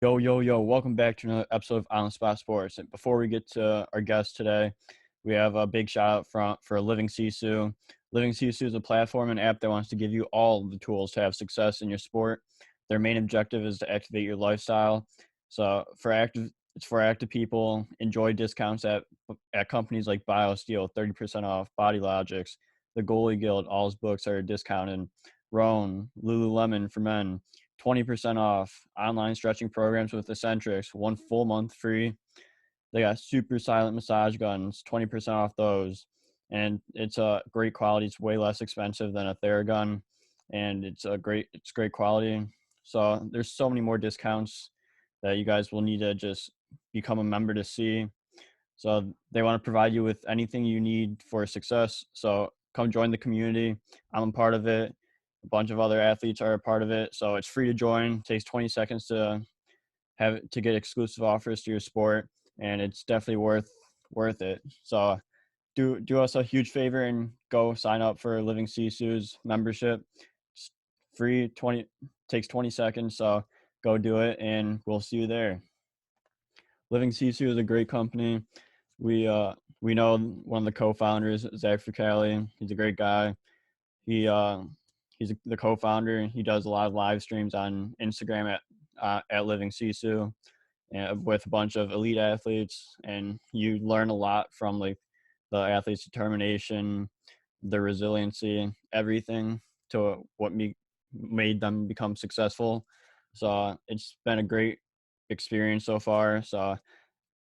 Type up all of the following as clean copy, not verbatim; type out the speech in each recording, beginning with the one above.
Yo, yo, yo, welcome back to another episode of On the Spot Sports. And before we get to our guest today, we have a big shout out for Living Sisu. Living Sisu is a platform and app that wants to give you all the tools to have success in your sport. Their main objective is to activate your lifestyle. It's for active people. Enjoy discounts at companies like BioSteel, 30% off, Body Logics, the Goalie Guild, all his books are discounted. Roan, Lululemon for men, 20% off. Online stretching programs with Eccentrics, 1 full month free. They got super silent massage guns, 20% off those. And it's a great quality. It's way less expensive than a Theragun, and it's great quality. So there's so many more discounts that you guys will need to just become a member to see. So they want to provide you with anything you need for success. So come join the community. I'm a part of it. A bunch of other athletes are a part of it. So it's free to join. It takes 20 seconds to get exclusive offers to your sport, and it's definitely worth it. So do us a huge favor and go sign up for Living Sisu's membership. It's free, takes 20 seconds. So go do it, and we'll see you there. Living Sisu is a great company. We know one of the co-founders, Zach Fricali. He's a great guy. He's the co-founder. He does a lot of live streams on Instagram at Living Sisu, with a bunch of elite athletes, and you learn a lot from like the athletes' determination, their resiliency, everything to what made them become successful. So it's been a great experience so far. So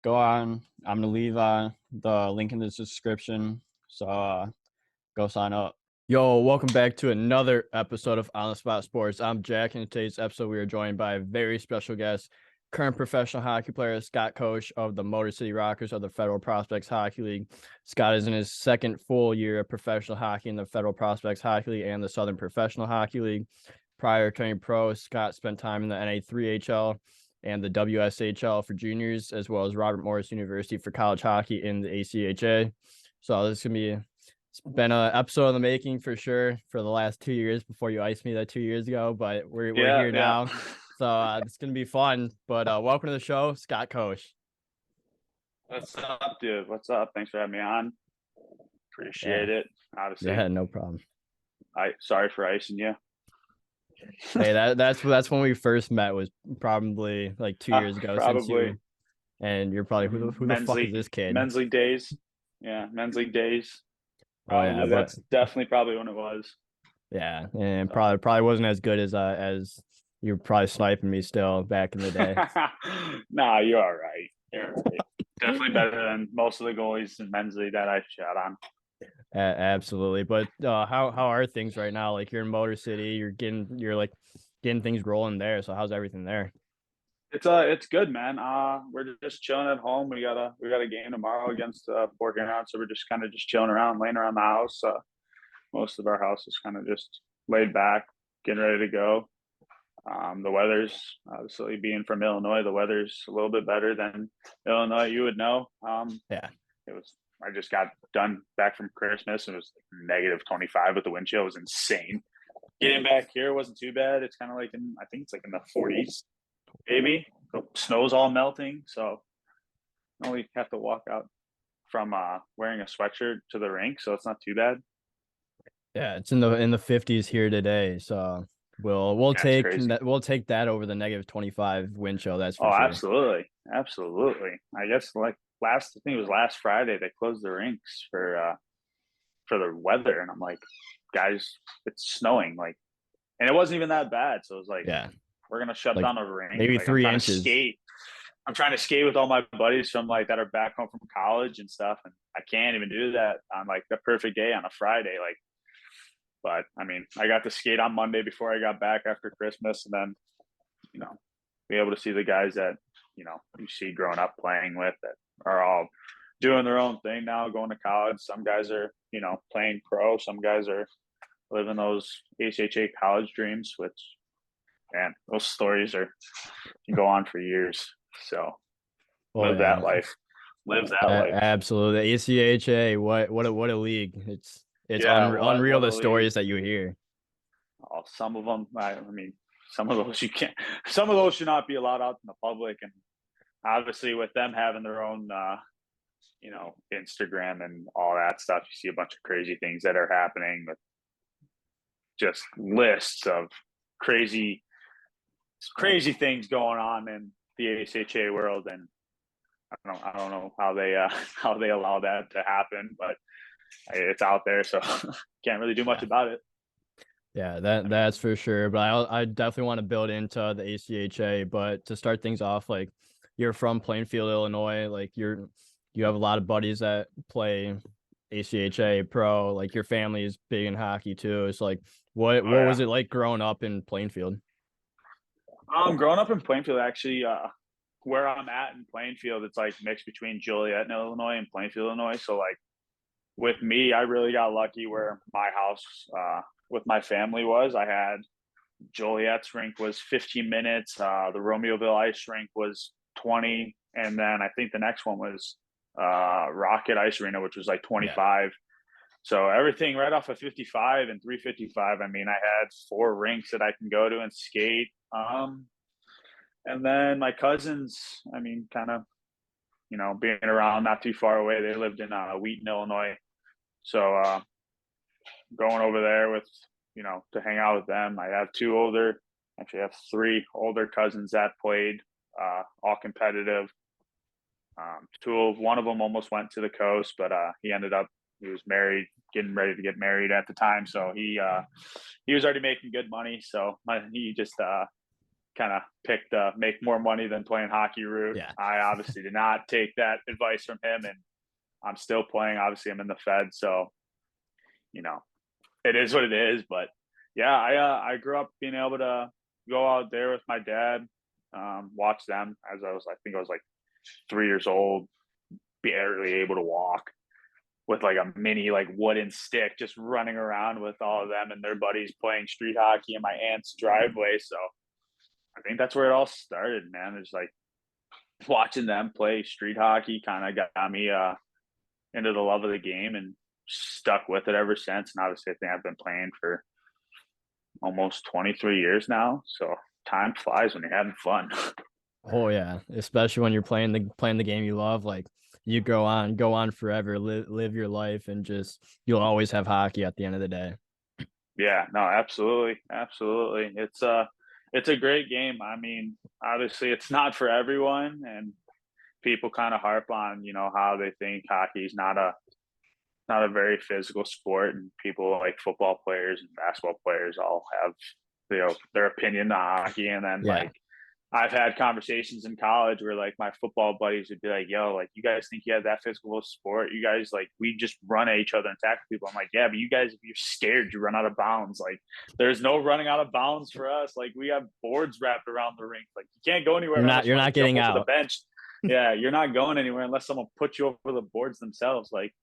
go on. I'm gonna leave the link in the description. So go sign up. Yo, welcome back to another episode of On the Spot Sports. I'm Jack, and in today's episode, we are joined by a very special guest, current professional hockey player Scott Coash of the Motor City Rockers of the Federal Prospects Hockey League. Scott is in his second full year of professional hockey in the Federal Prospects Hockey League and the Southern Professional Hockey League. Prior to turning pro, Scott spent time in the NA3HL and the WSHL for juniors, as well as Robert Morris University for college hockey in the ACHA. So this is going to be It's been an episode in the making for sure for the last 2 years before you iced me that 2 years ago, but we're here now. So it's going to be fun. But welcome to the show, Scott Coash. What's up, dude? What's up? Thanks for having me on. Appreciate it. Obviously. Yeah, no problem. Sorry for icing you. Hey, that's when we first met, was probably like 2 years ago. Probably. And you're probably who the fuck is this kid? Men's league days. Yeah, men's league days. Probably, yeah, that's definitely probably when it was. Yeah, and probably wasn't as good as you're probably sniping me still back in the day. Nah, you're all right. You're all right. Definitely better than most of the goalies in men's league that I shot on. Absolutely. But how are things right now? Like, you're in Motor City, you're getting things rolling there. So how's everything there? It's good, man. We're just chilling at home. We got a game tomorrow against Fort Huron, so we're just kind of just chilling around, laying around the house. Most of our house is kind of just laid back, getting ready to go. The weather's, obviously, being from Illinois, the weather's a little bit better than Illinois. You would know. Yeah. I just got done back from Christmas, and it was like -25 with the wind chill. It was insane. Getting back here wasn't too bad. It's kind of like I think it's like in the 40s. Maybe the snow's all melting, so I only have to walk out from wearing a sweatshirt to the rink, so it's not too bad. Yeah, it's in the 50s here today, so we'll take that over the -25 wind chill. That's for sure. Absolutely. I guess I think it was last Friday they closed the rinks for the weather, and I'm like, guys, it's snowing, and it wasn't even that bad, so it was like, yeah. We're gonna shut down a rink. Maybe 3 inches. I'm trying to skate with all my buddies from that are back home from college and stuff, and I can't even do that on the perfect day on a Friday. But I mean, I got to skate on Monday before I got back after Christmas, and then be able to see the guys that you see growing up playing with that are all doing their own thing now, going to college. Some guys are playing pro. Some guys are living those ACHA college dreams, which. Man, those stories can go on for years. So live that life. Absolutely. ACHA, what a league. It's unreal the stories that you hear. Oh, some of them. I mean, some of those you can't. Some of those should not be allowed out in the public, and obviously with them having their own, Instagram and all that stuff, you see a bunch of crazy things that are happening with just lists of crazy things going on in the ACHA world, and I don't know how they allow that to happen, but it's out there, so can't really do much about it. Yeah, that's for sure. But I definitely want to build into the ACHA. But to start things off, like, you're from Plainfield, Illinois. Like, you have a lot of buddies that play ACHA pro. Like, your family is big in hockey too. It's like, what was it like growing up in Plainfield? Growing up in Plainfield, actually, where I'm at in Plainfield, it's like mixed between Joliet, Illinois, and Plainfield, Illinois. So like with me, I really got lucky where my house with my family was. I had Joliet's rink was 15 minutes. The Romeoville ice rink was 20. And then I think the next one was Rocket Ice Arena, which was like 25. Yeah. So everything right off of 55 and 355. I mean, I had 4 rinks that I can go to and skate. And then my cousins, I mean, kind of, being around not too far away, they lived in Wheaton, Illinois. So going over there with, to hang out with them. I have 3 older cousins that played, all competitive. One of them almost went to the coast, but he was married, getting ready to get married at the time. So he was already making good money. So he just kind of picked make more money than playing hockey route. Yeah. I obviously did not take that advice from him, and I'm still playing. Obviously, I'm in the Fed, so it is what it is. But yeah, I grew up being able to go out there with my dad, watch them as I think I was like 3 years old, barely able to walk, with like a mini like wooden stick, just running around with all of them and their buddies playing street hockey in my aunt's driveway. So I think that's where it all started, man. It's like watching them play street hockey kind of got me into the love of the game, and stuck with it ever since. And obviously I think I've been playing for almost 23 years now. So time flies when you're having fun. Oh yeah, especially when you're playing the game you love. Like, you go on forever, live your life, and just you'll always have hockey at the end of the day. Yeah, no, absolutely. It's a great game. I mean, obviously it's not for everyone, and people kind of harp on, how they think hockey is not a very physical sport, and people like football players and basketball players all have, their opinion on hockey. And then like, I've had conversations in college where like my football buddies would be like, yo, like, you guys think you have that physical sport? You guys, like, we just run at each other and tackle people. I'm like, yeah, but you guys, if you're scared, you run out of bounds. Like, there's no running out of bounds for us. Like, we have boards wrapped around the rink. Like, you can't go anywhere. You're not getting out the bench. Yeah, you're not going anywhere unless someone puts you over the boards themselves. Like,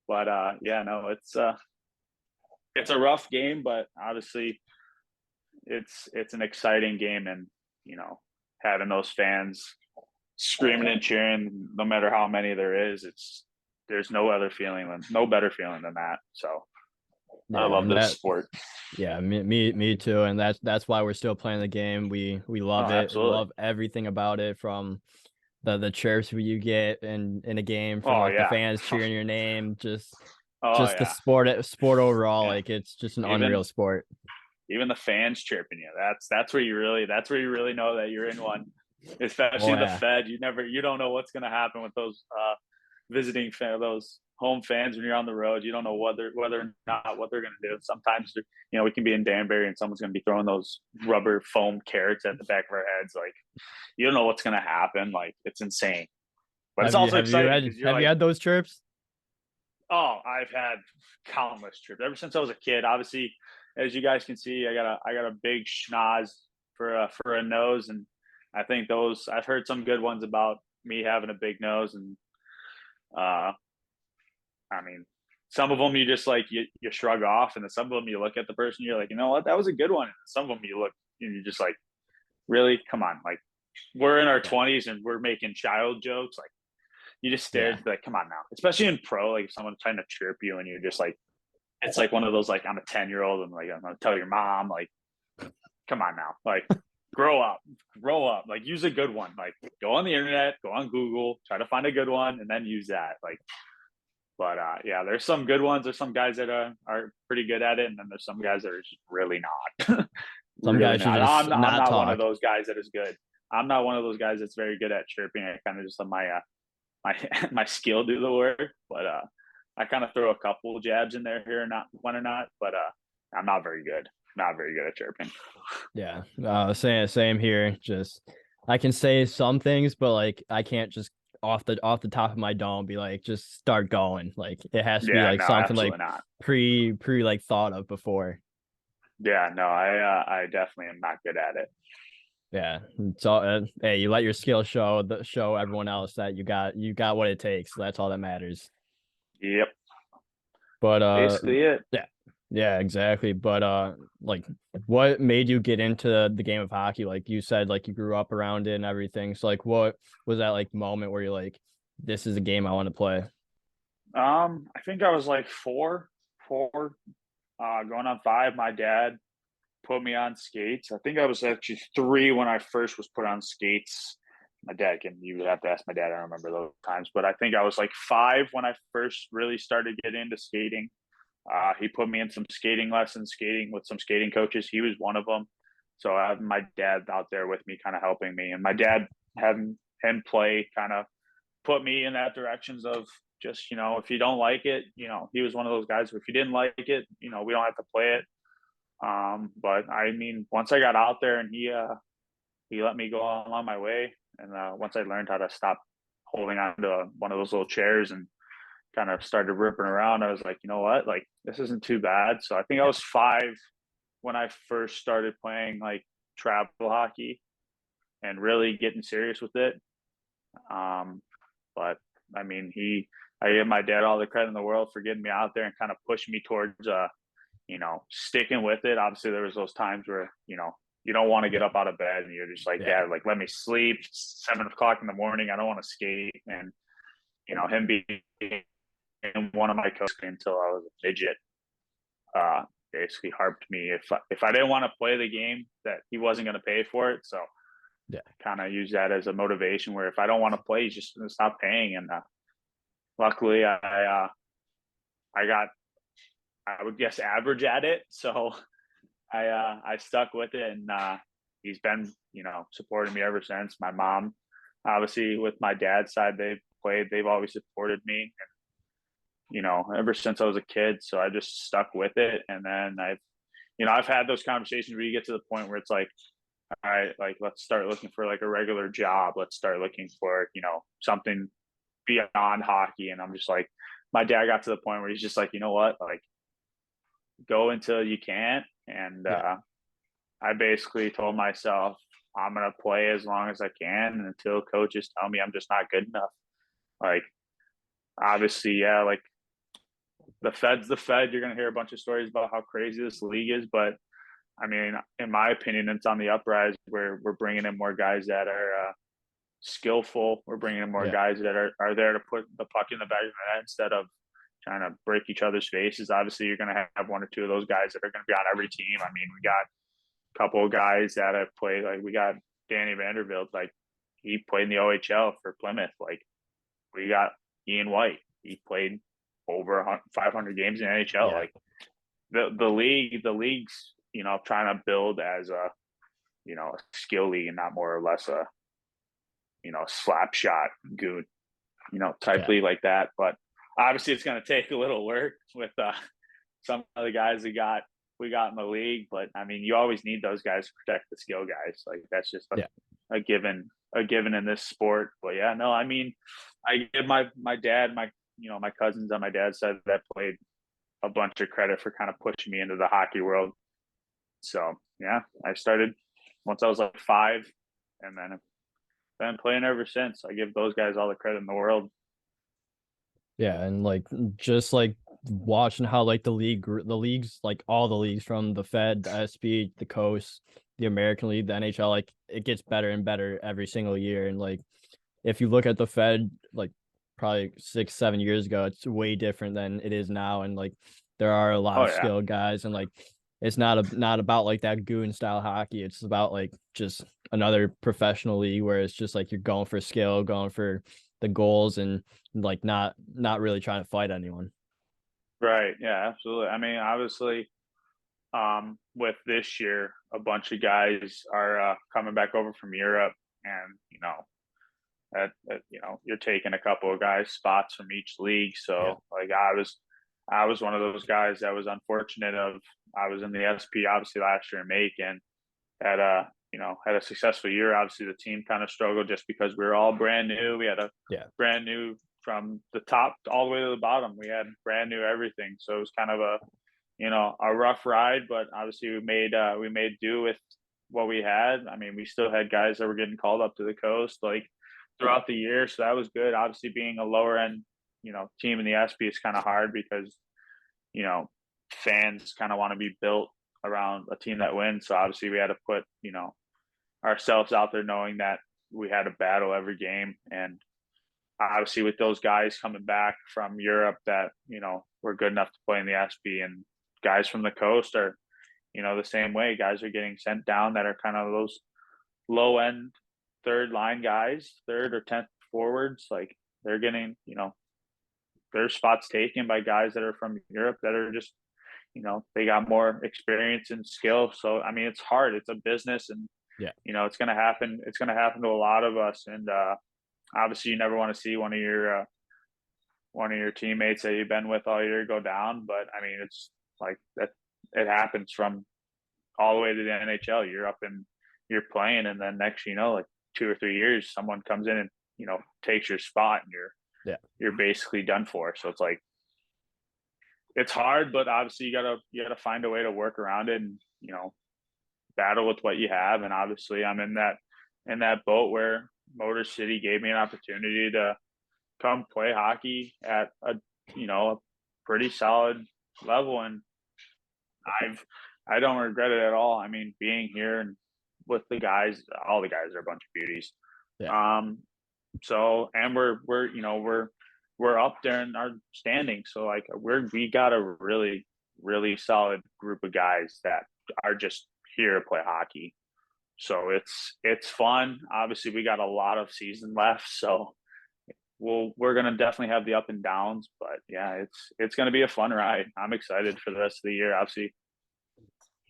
but yeah, no, it's a rough game, but obviously it's an exciting game, and having those fans screaming and cheering, no matter how many there is, there's no better feeling than that. So I love this sport. Yeah, me too. And that's why we're still playing the game. We love it. Absolutely. We love everything about it, from the chirps you get in a game, from the fans cheering your name, just the sport overall. Yeah. Like, it's just an unreal sport. Even the fans chirping you, that's where you really know that you're in one. Especially the Fed, you don't know what's going to happen with those visiting those home fans when you're on the road. You don't know whether or not what they're going to do. Sometimes we can be in Danbury and someone's going to be throwing those rubber foam carrots at the back of our heads. Like, you don't know what's going to happen. Like, it's insane, but it's also exciting. Have you had those chirps? Oh, I've had countless chirps ever since I was a kid. Obviously, as you guys can see, I got a big schnoz for a nose, and I think I've heard some good ones about me having a big nose, and I mean, some of them you just like you shrug off, and then some of them you look at the person, you're like, you know what, that was a good one. And some of them you look and you're just like, really, come on, like, we're in our 20s and we're making child jokes. Like, you just stare like, come on now, especially in pro, like if someone's trying to chirp you and you're just like, it's like one of those, like, I'm a 10-year-old and like, I'm gonna tell your mom, like, come on now, like grow up, like use a good one, like go on the internet, go on Google, try to find a good one and then use that. Like, but yeah, there's some good ones. There's some guys that are pretty good at it, and then there's some guys that are just really not. Some Really guys should not. just I'm not not one of talk. those guys that is good. I'm not one of those guys that's very good at chirping. I kind of just let my my skill do the work. But I kind of throw a couple jabs in there here, not one or not. But I'm not very good. Not very good at chirping. Yeah, same here. Just I can say some things, but like I can't just off the top of my dome be like just start going. Like it has to be Yeah, like no, something like absolutely not. pre like thought of before. Yeah, no, I definitely am not good at it. Yeah, so hey, you let your skill show everyone else that you got what it takes. That's all that matters. Yep, But basically it. yeah, yeah, exactly. But like, what made you get into the game of hockey? Like you said, like you grew up around it and everything. So like, what was that like moment where you're like, this is a game I want to play? I think I was like four, going on five. My dad put me on skates. I think I was actually three when I first was put on skates. My dad you would have to ask my dad. I don't remember those times, but I think I was like five when I first really started getting into skating. He put me in some skating lessons, skating with some skating coaches. He was one of them. So I have my dad out there with me, kind of helping me. And my dad having him play kind of put me in that directions of just, if you don't like it, he was one of those guys. If you didn't like it, we don't have to play it. But I mean, once I got out there and he let me go along my way, and once I learned how to stop holding on to one of those little chairs and kind of started ripping around, I was like, you know what, like this isn't too bad. So I think I was five when I first started playing like travel hockey and really getting serious with it. But I mean, I give my dad all the credit in the world for getting me out there and kind of pushing me towards sticking with it. Obviously there was those times where, you don't want to get up out of bed and you're just like, Yeah, Dad, like, let me sleep. 7 o'clock in the morning. I don't want to skate. And, him being one of my coaches until I was a midget, basically harped me. If I didn't want to play the game, that he wasn't going to pay for it. So yeah, kind of use that as a motivation where if I don't want to play, he's just going to stop paying. And luckily I got, I would guess, average at it. So I stuck with it, and he's been, supporting me ever since. My mom, obviously, with my dad's side, they've always supported me, and ever since I was a kid. So I just stuck with it, and then I've had those conversations where you get to the point where it's like, all right, like let's start looking for like a regular job. Let's start looking for something beyond hockey. And I'm just like, my dad got to the point where he's just like, you know what, like go until you can't. And yeah, I basically told myself I'm gonna play as long as I can until coaches tell me I'm just not good enough. Like obviously, yeah, like the Fed's the Fed. You're gonna hear a bunch of stories about how crazy this league is, but I mean, in my opinion, it's on the uprise. Where we're bringing in more guys that are skillful. We're bringing in more yeah, guys that are there to put the puck in the back of the net instead of trying to break each other's faces. Obviously, you're going to have one or two of those guys that are going to be on every team. I mean, we got a couple of guys that have played. Like we got Danny Vanderbilt. Like he played in the OHL for Plymouth. Like we got Ian White. He played over 500 games in the NHL. yeah, Like the league's trying to build as a a skill league and not more or less a slap shot goon type yeah, league like that. But obviously it's going to take a little work with some of the guys we got in the league. But I mean, you always need those guys to protect the skill guys. Like that's just yeah. a given in this sport. But yeah, no, I mean, I give my dad, my cousins on my dad's side that played a bunch of credit for kind of pushing me into the hockey world. So yeah, I started once I was like five, and then been playing ever since. I give those guys all the credit in the world. Yeah, and like just like watching how like the leagues, like all the leagues from the Fed, the SB, the Coast, the American League, the NHL, like it gets better and better every single year. And like if you look at the Fed, like probably 6, 7 years ago, it's way different than it is now. And like there are a lot Oh of yeah, skilled guys, and like it's not about like that goon style hockey. It's about like just another professional league where it's just like you're going for skill, going for the goals, and like not really trying to fight anyone. Right. Yeah, absolutely. I mean, obviously, with this year, a bunch of guys are coming back over from Europe, and you're taking a couple of guys spots from each league. Yeah. So like I was one of those guys that was unfortunate of I was in the SP obviously last year in Macon, had a successful year. Obviously the team kind of struggled just because we were all brand new. We had a Yeah. brand new from the top all the way to the bottom. We had brand new everything. So it was kind of a rough ride, but obviously we made do with what we had. I mean, we still had guys that were getting called up to the coast like throughout the year, so that was good. Obviously, being a lower end, team in the SP is kind of hard because you know fans kind of want to be built around a team that wins. So obviously, we had to put ourselves out there, knowing that we had to battle every game, and obviously with those guys coming back from Europe that were good enough to play in the SP, and guys from the coast are the same way. Guys are getting sent down that are kind of those low end third line guys, third or 10th forwards. Like they're getting their spots taken by guys that are from Europe that are just they got more experience and skill. So I mean, it's hard. It's a business, and Yeah. it's gonna happen. It's gonna happen to a lot of us, and obviously you never want to see one of your teammates that you've been with all year go down. But I mean, it's like that. It happens from all the way to the NHL. You're up and you're playing, and then next like 2 or 3 years, someone comes in and takes your spot, and Yeah. you're basically done for. So it's like it's hard, but obviously you gotta find a way to work around it, and battle with what you have. And obviously, I'm in that boat where Motor City gave me an opportunity to come play hockey at a pretty solid level, and I don't regret it at all. I mean, being here and with the guys, all the guys are a bunch of beauties. Yeah. So and we're up there in our standing. So like we got a really, really solid group of guys that are just here to play hockey. So it's fun. Obviously, we got a lot of season left, so we're gonna definitely have the up and downs. But yeah, it's gonna be a fun ride. I'm excited for the rest of the year. Obviously,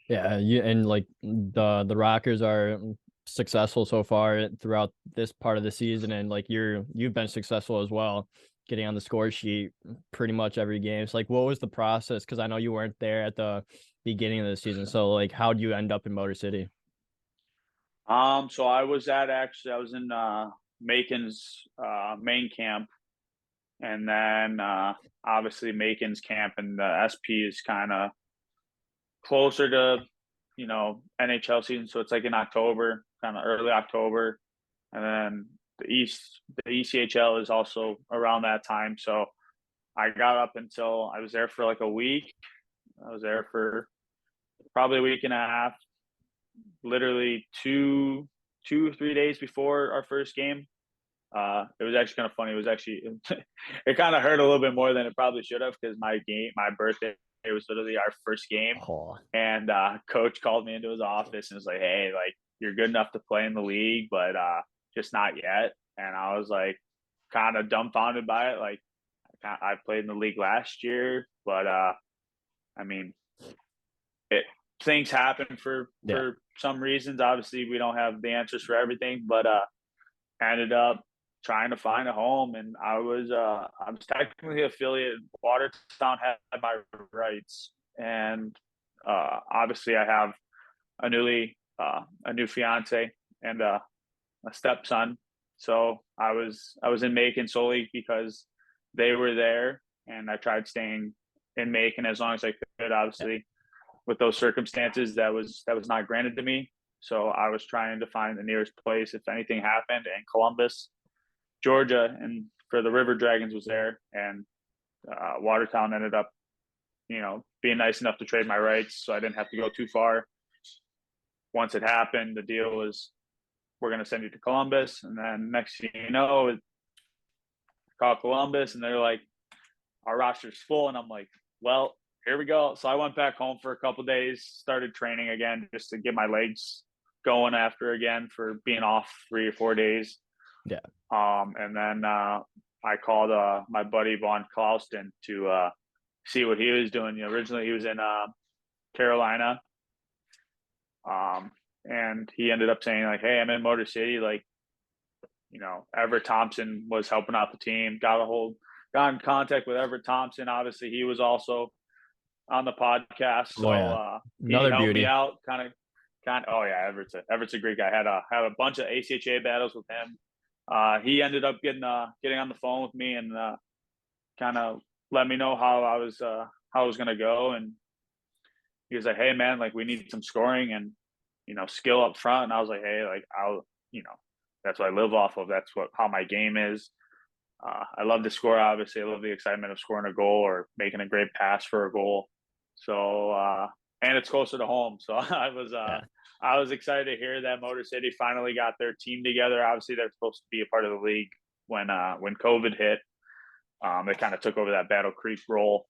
Yeah, and like the Rockers are successful so far throughout this part of the season, and like you've been successful as well, getting on the score sheet pretty much every game. It's like, what was the process? Because I know you weren't there at the beginning of the season, so like, how do you end up in Motor City? so I was I was in Macon's main camp, and then obviously Macon's camp and the SP is kind of closer to NHL season, so it's like in October, kind of early October, and then the ECHL is also around that time. So I got up until I was there for like a week. I was there for probably a week and a half, literally 2 or 3 days before our first game. It was actually kind of funny. It was actually it kind of hurt a little bit more than it probably should have, because my birthday was literally our first game, Oh, and coach called me into his office and was like, "Hey, like you're good enough to play in the league, but just not yet." And I was like, kind of dumbfounded by it. Like I played in the league last year, but I mean, it things happen yeah, for some reasons. Obviously, we don't have the answers for everything, but ended up trying to find a home, and I was technically affiliated. Watertown had my rights, and obviously I have a new fiance and a stepson. So I was in Macon solely because they were there, and I tried staying in Macon as long as I could. Obviously, with those circumstances, that was not granted to me. So I was trying to find the nearest place if anything happened, and Columbus, Georgia, and for the River Dragons was there, and Watertown ended up, being nice enough to trade my rights, so I didn't have to go too far. Once it happened, the deal was we're going to send you to Columbus, and then next thing you know, I call Columbus, and they're like, our roster's full, and I'm like, well, here we go. So I went back home for a couple days, started training again just to get my legs going after again for being off 3 or 4 days. Yeah. And then I called my buddy Vaughn Clauston to see what he was doing. Originally he was in Carolina. And he ended up saying like, "Hey, I'm in Motor City." Like, Everett Thompson was helping out the team. Got in contact with Everett Thompson. Obviously, he was also on the podcast, so Oh, yeah. he Another helped me beauty. out. Oh yeah, Everett's a great guy. Had a bunch of ACHA battles with him. He ended up getting on the phone with me and kind of let me know how I was gonna go. And he was like, "Hey man, like we need some scoring and skill up front." And I was like, "Hey, like that's what I live off of. That's how my game is. I love to score. Obviously, I love the excitement of scoring a goal or making a great pass for a goal. So and it's closer to home. So Yeah. I was excited to hear that Motor City finally got their team together. Obviously, they're supposed to be a part of the league when COVID hit. They kind of took over that Battle Creek role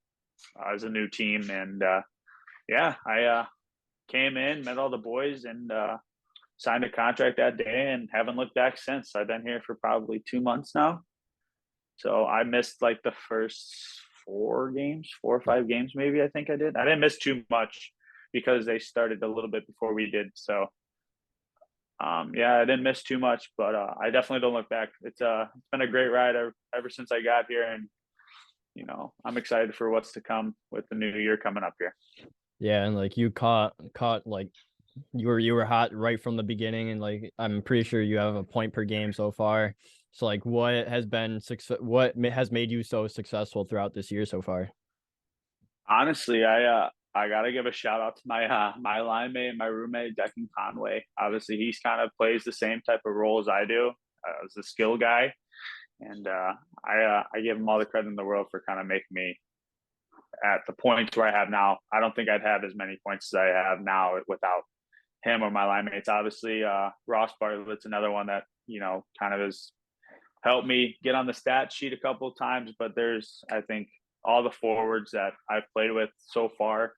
as a new team, and I came in, met all the boys, and signed a contract that day, and haven't looked back since. I've been here for probably 2 months now. So I missed like the first 4 or 5 games, maybe. I think I did. I didn't miss too much because they started a little bit before we did. So yeah, I didn't miss too much, but I definitely don't look back. It's been a great ride ever since I got here, and I'm excited for what's to come with the new year coming up here. Yeah, and like you caught like you were hot right from the beginning, and like I'm pretty sure you have a point per game so far. So like, what has made you so successful throughout this year so far? Honestly, I gotta give a shout out to my line mate, my roommate Declan Conway. Obviously, he's kind of plays the same type of role as I do as a skill guy, and I give him all the credit in the world for kind of making me at the points where I have now. I don't think I'd have as many points as I have now without him or my line mates. Obviously, Ross Bartlett's another one that kind of has helped me get on the stat sheet a couple of times. But there's, I think, all the forwards that I've played with so far.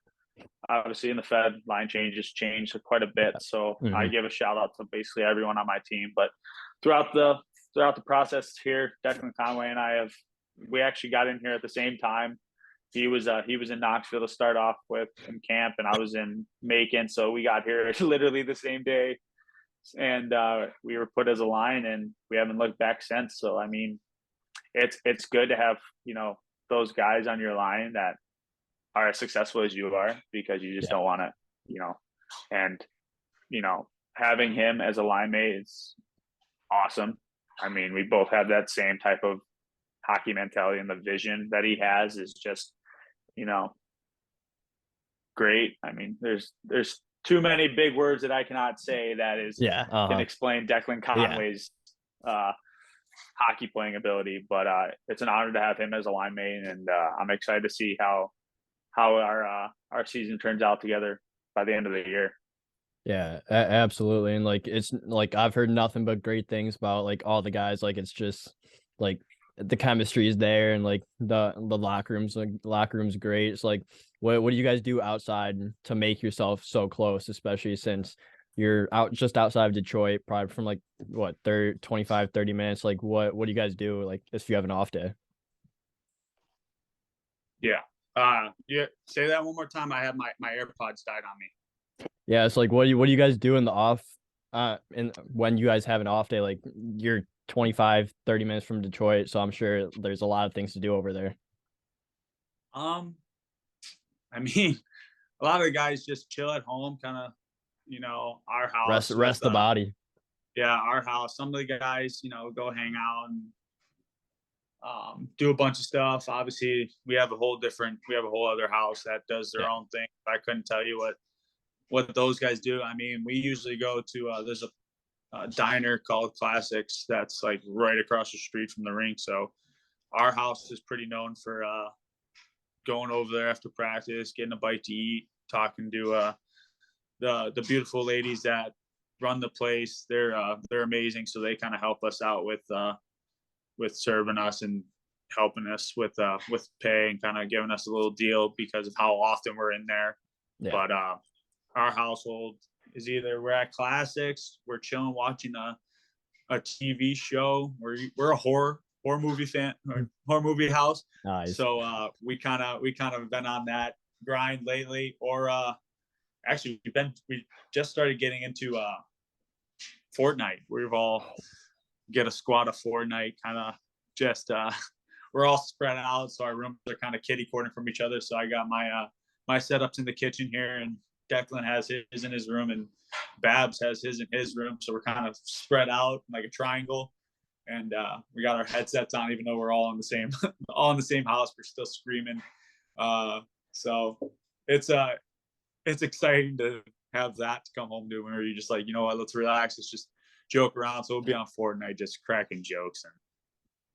Obviously, in the Fed, line changes changed quite a bit. So I Mm-hmm. give a shout out to basically everyone on my team. But throughout the process here, Declan Conway and we actually got in here at the same time. He was in Knoxville to start off with in camp, and I was in Macon, so we got here literally the same day, and we were put as a line, and we haven't looked back since. So I mean, it's good to have those guys on your line that are as successful as you are, because you just Yeah. don't want to and having him as a line mate is awesome. I mean, we both have that same type of hockey mentality, and the vision that he has is just great. I mean, there's too many big words that I cannot say Yeah. can explain Declan Yeah. Conway's hockey playing ability. But it's an honor to have him as a line mate, and I'm excited to see how our season turns out together by the end of the year. Yeah, absolutely. And like it's like I've heard nothing but great things about like all the guys. Like it's just like the chemistry is there, and like the locker room's great. It's like what do you guys do outside to make yourself so close, especially since you're just outside of Detroit, probably from like what 30 minutes. Like what do you guys do like if you have an off day? Yeah. Yeah. Say that one more time. I have my AirPods died on me. Yeah, it's like what do you guys do in the off and when you guys have an off day? Like you're 25-30 minutes from Detroit, so I'm sure there's a lot of things to do over there. I mean, a lot of the guys just chill at home, kind of, our house Rest the body. Yeah, our house. Some of the guys, go hang out and do a bunch of stuff. Obviously, we have a whole other house that does their Yeah. own thing. I couldn't tell you what those guys do. I mean, we usually go to there's a diner called Classics that's like right across the street from the rink. So our house is pretty known for going over there after practice, getting a bite to eat, talking to the beautiful ladies that run the place. They're amazing. So they kind of help us out with serving us and helping us with pay and kind of giving us a little deal because of how often we're in there. Yeah. But our household is either we're at classics, we're chilling watching a TV show. We're a horror movie fan, horror movie house. Nice. So we kind of been on that grind lately. Or actually, we just started getting into Fortnite. We've all get a squad of Fortnite, kind of just we're all spread out, so our rooms are kind of kitty corner from each other. So I got my setups in the kitchen here, and Declan has his in his room, and Babs has his in his room. So we're kind of spread out like a triangle, and we got our headsets on, even though we're all in the same house. We're still screaming. So it's exciting to have that to come home to, where you're just like, you know what, let's relax, let's just joke around. So we'll be on Fortnite just cracking jokes and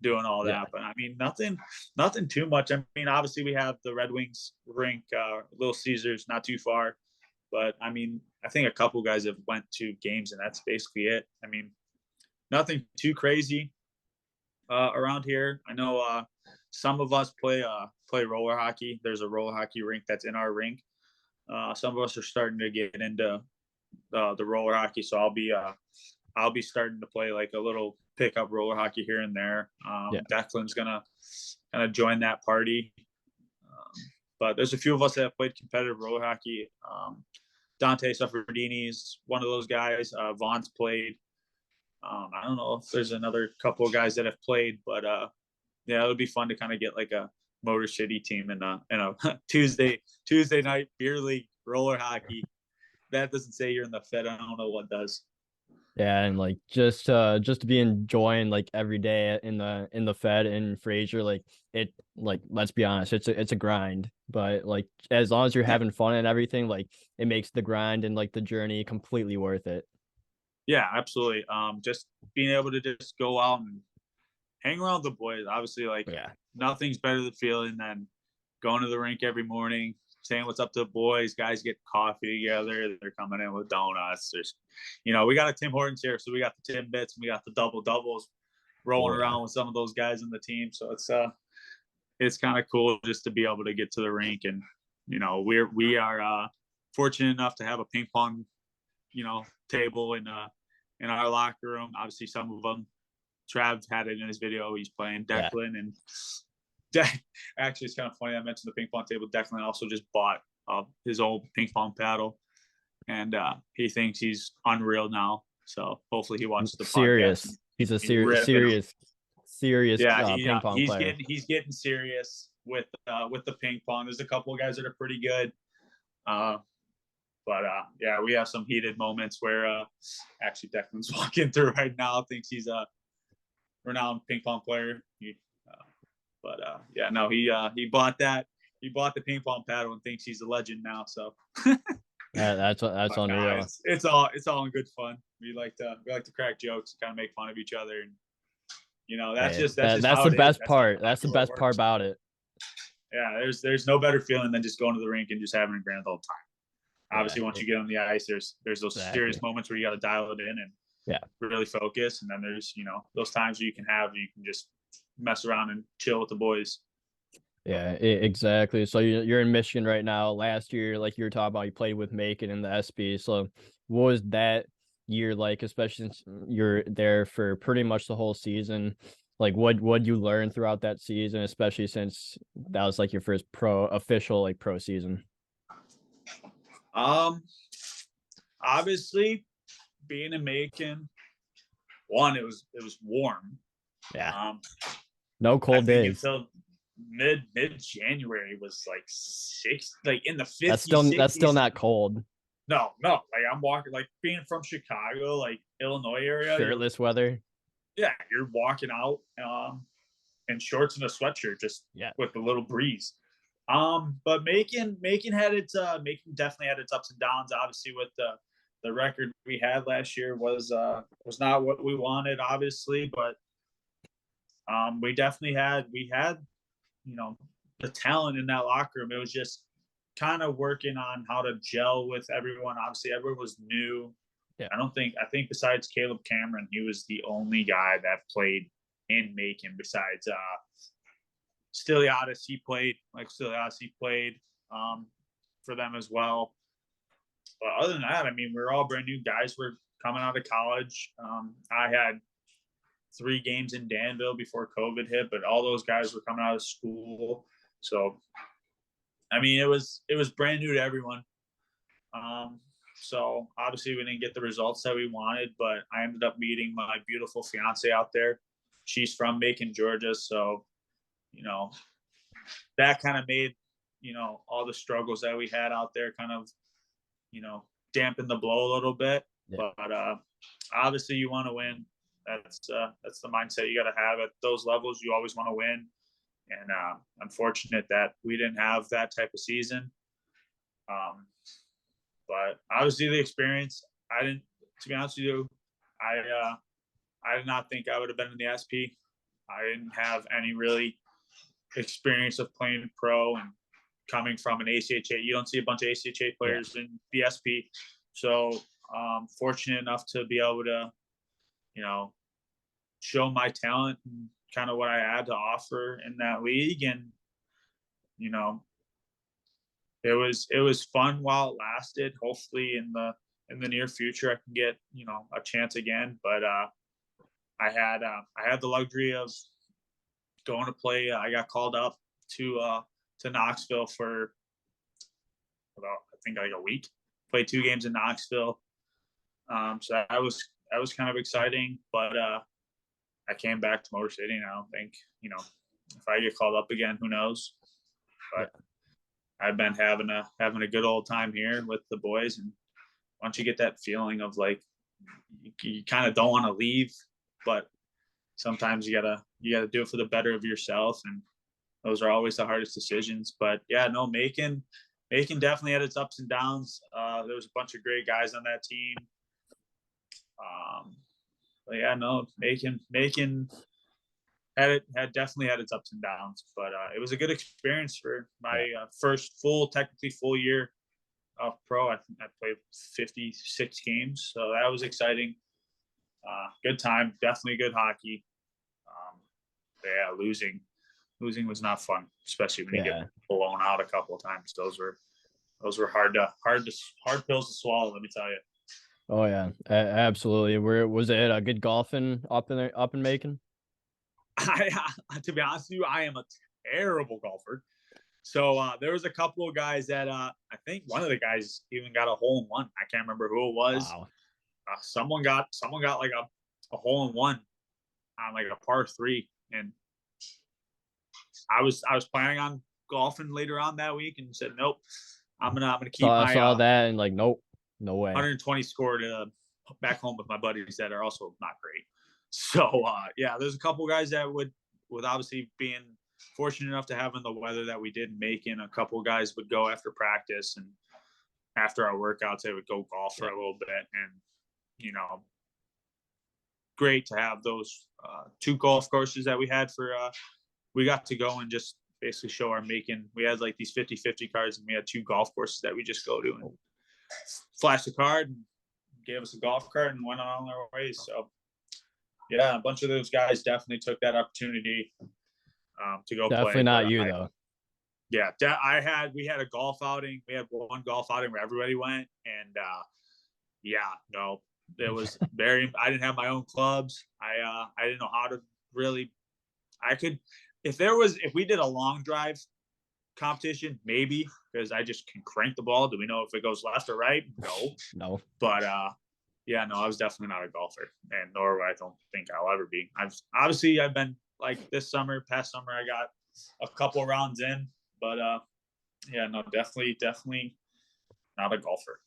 doing all that. But I mean, nothing too much. I mean, obviously we have the Red Wings rink, Little Caesars, not too far. But I mean, I think a couple guys have went to games, and that's basically it. I mean, nothing too crazy around here. I know some of us play roller hockey. There's a roller hockey rink that's in our rink. Some of us are starting to get into the roller hockey, so I'll be starting to play like a little pickup roller hockey here and there. Declan's gonna kind of join that party. But there's a few of us that have played competitive roller hockey. Dante Suffredini's one of those guys. Vaughn's played. I don't know if there's another couple of guys that have played, but yeah, it would be fun to kind of get like a Motor City team in a Tuesday night beer league roller hockey. That doesn't say you're in the Fed. I don't know what does. Yeah, and like just to be enjoying like every day in the Fed in Fraser, like it, like, let's be honest, it's a grind, but like as long as you're having fun and everything, like it makes the grind and like the journey completely worth it. Yeah, absolutely. Just being able to just go out and hang around the boys, obviously, like nothing's better the feeling than going to the rink every morning, saying what's up to the boys. Guys get coffee together. They're coming in with donuts. There's, we got a Tim Hortons here, so we got the Timbits and we got the double doubles rolling around with some of those guys in the team. So it's kind of cool just to be able to get to the rink. And we are fortunate enough to have a ping pong table in our locker room. Obviously, some of them, Trav had it in his video. He's playing Declan, and actually, it's kind of funny I mentioned the ping pong table. Declan also just bought his old ping pong paddle, and he thinks he's unreal now. So hopefully he watches the podcast. He's a serious ping pong player. He's getting serious with the ping pong. There's a couple of guys that are pretty good. But we have some heated moments where actually Declan's walking through right now, thinks he's a renowned ping pong player. He bought that. He bought the ping pong paddle and thinks he's a legend now. So that's unreal. It's all in good fun. We like to crack jokes, kind of make fun of each other, and that's the best part. That's the best part about it. Yeah, there's no better feeling than just going to the rink and just having a grand old time. Obviously, once you get on the ice, there's those serious moments where you got to dial it in and really focus. And then there's, those times where you can just mess around and chill with the boys. Yeah, exactly. So you're in Michigan right now. Last year, like you were talking about, you played with Macon in the SP. So what was that year like, especially since you're there for pretty much the whole season? Like what you learn throughout that season, especially since that was like your first official pro season? Obviously, being in Macon, it was warm. Yeah. No cold days. Until mid January was like in the 50s. That's still not cold. No. Like I'm walking, like being from Chicago, like Illinois area. Shirtless weather. Yeah, you're walking out in shorts and a sweatshirt, just with a little breeze. But Macon had its Macon definitely had its ups and downs. Obviously, with the record we had last year was not what we wanted, obviously, but we definitely had the talent in that locker room. It was just kind of working on how to gel with everyone. Obviously, everyone was new. Yeah. I think besides Caleb Cameron, he was the only guy that played in Macon besides Stiliadis, he played. Like Stiliadis, he played for them as well. But other than that, I mean, we're all brand new guys. We're coming out of college. I had 3 games in Danville before COVID hit, but all those guys were coming out of school. So, I mean, it was brand new to everyone. So obviously we didn't get the results that we wanted, but I ended up meeting my beautiful fiance out there. She's from Macon, Georgia. So, you know, that kind of made, you know, all the struggles that we had out there kind of, you know, dampen the blow a little bit. Yeah. But obviously you want to win. That's the mindset you got to have at those levels. You always want to win. And unfortunate that we didn't have that type of season. But obviously the experience, to be honest with you, I did not think I would have been in the SP. I didn't have any really experience of playing pro and coming from an ACHA. You don't see a bunch of ACHA players in the SP. So fortunate enough to be able to, you know, show my talent and kind of what I had to offer in that league. And, you know, it was fun while it lasted. Hopefully in the near future I can get, you know, a chance again. But I had the luxury of going to play. I got called up to Knoxville for about, I think, like a week. Played 2 games in Knoxville. So that was kind of exciting. But I came back to Motor City, and I don't think, you know, if I get called up again, who knows? But I've been having a good old time here with the boys. And once you get that feeling of like you kind of don't want to leave, but sometimes you gotta do it for the better of yourself, and those are always the hardest decisions. But yeah, no, Macon definitely had its ups and downs. There was a bunch of great guys on that team. But yeah, no, Macon had definitely had its ups and downs, but it was a good experience for my first technically full year of pro. I think I played 56 games, so that was exciting. Good time, definitely good hockey. Yeah, losing was not fun, especially when you get blown out a couple of times. Those were hard pills to swallow, let me tell you. Oh yeah, absolutely. Was it a good golfing up in Macon? To be honest with you, I am a terrible golfer. So there was a couple of guys that I think one of the guys even got a hole in one. I can't remember who it was. Wow. Someone got like a hole in one on like a par 3, and I was planning on golfing later on that week and said nope. I'm gonna keep I saw that and like nope, no way. 120 scored back home with my buddies that are also not great. So yeah, there's a couple guys that would obviously being fortunate enough to have in the weather that we did make in. A couple guys would go after practice and after our workouts, they would go golf for a little bit. And, you know, great to have those 2 golf courses that we had for, we got to go and just basically show our Macon. We had like these 50-50 cards, and we had 2 golf courses that we just go to and flash the card and gave us a golf cart and went on our ways. So yeah, a bunch of those guys definitely took that opportunity to go definitely play. Not you though. Yeah, we had a golf outing. We had one golf outing where everybody went, and yeah, no, it was I didn't have my own clubs. I didn't know how to really. I could, if we did a long drive competition, maybe, because I just can crank the ball. Do we know if it goes left or right? No. But yeah, no, I was definitely not a golfer, and nor I don't think I'll ever be. I've been like past summer, I got a couple rounds in, but yeah, no, definitely not a golfer.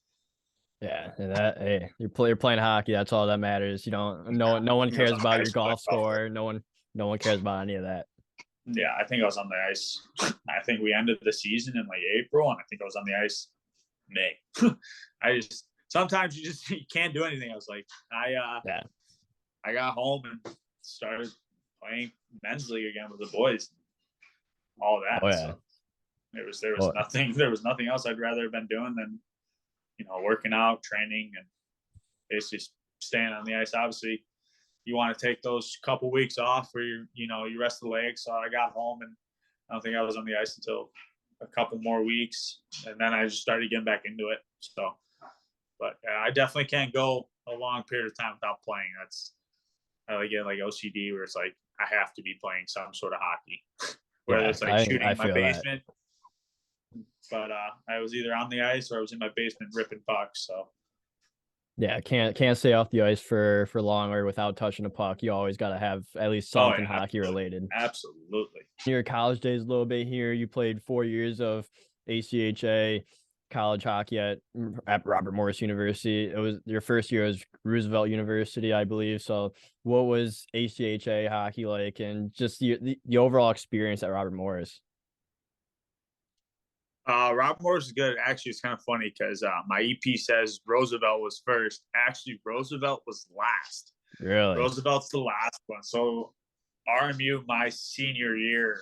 Yeah, hey, you're playing hockey. That's all that matters. You don't. No one cares about your golf score. No one cares about any of that. Yeah, I think I was on the ice. I think we ended the season in like April, and I think I was on the ice May. Sometimes you can't do anything. I was like, I got home and started playing men's league again with the boys. All that. Oh, yeah. So there was nothing else I'd rather have been doing than, you know, working out, training, and basically staying on the ice. Obviously, you want to take those couple weeks off where you rest the legs. So I got home and I don't think I was on the ice until a couple more weeks, and then I just started getting back into it. So, but I definitely can't go a long period of time without playing. I get like OCD where it's like I have to be playing some sort of hockey, whether it's like shooting in my basement. But I was either on the ice or I was in my basement ripping pucks. So yeah, can't stay off the ice for long or without touching a puck. You always got to have at least something hockey related. Absolutely. Your college days a little bit here. You played 4 years of ACHA college hockey at Robert Morris University. It was your first year as Roosevelt University, I believe. So what was ACHA hockey like, and just the overall experience at Robert Morris? Robert Morris is good. Actually, it's kind of funny because my EP says Roosevelt was first. Actually, Roosevelt was last. Really? Roosevelt's the last one. So RMU, my senior year,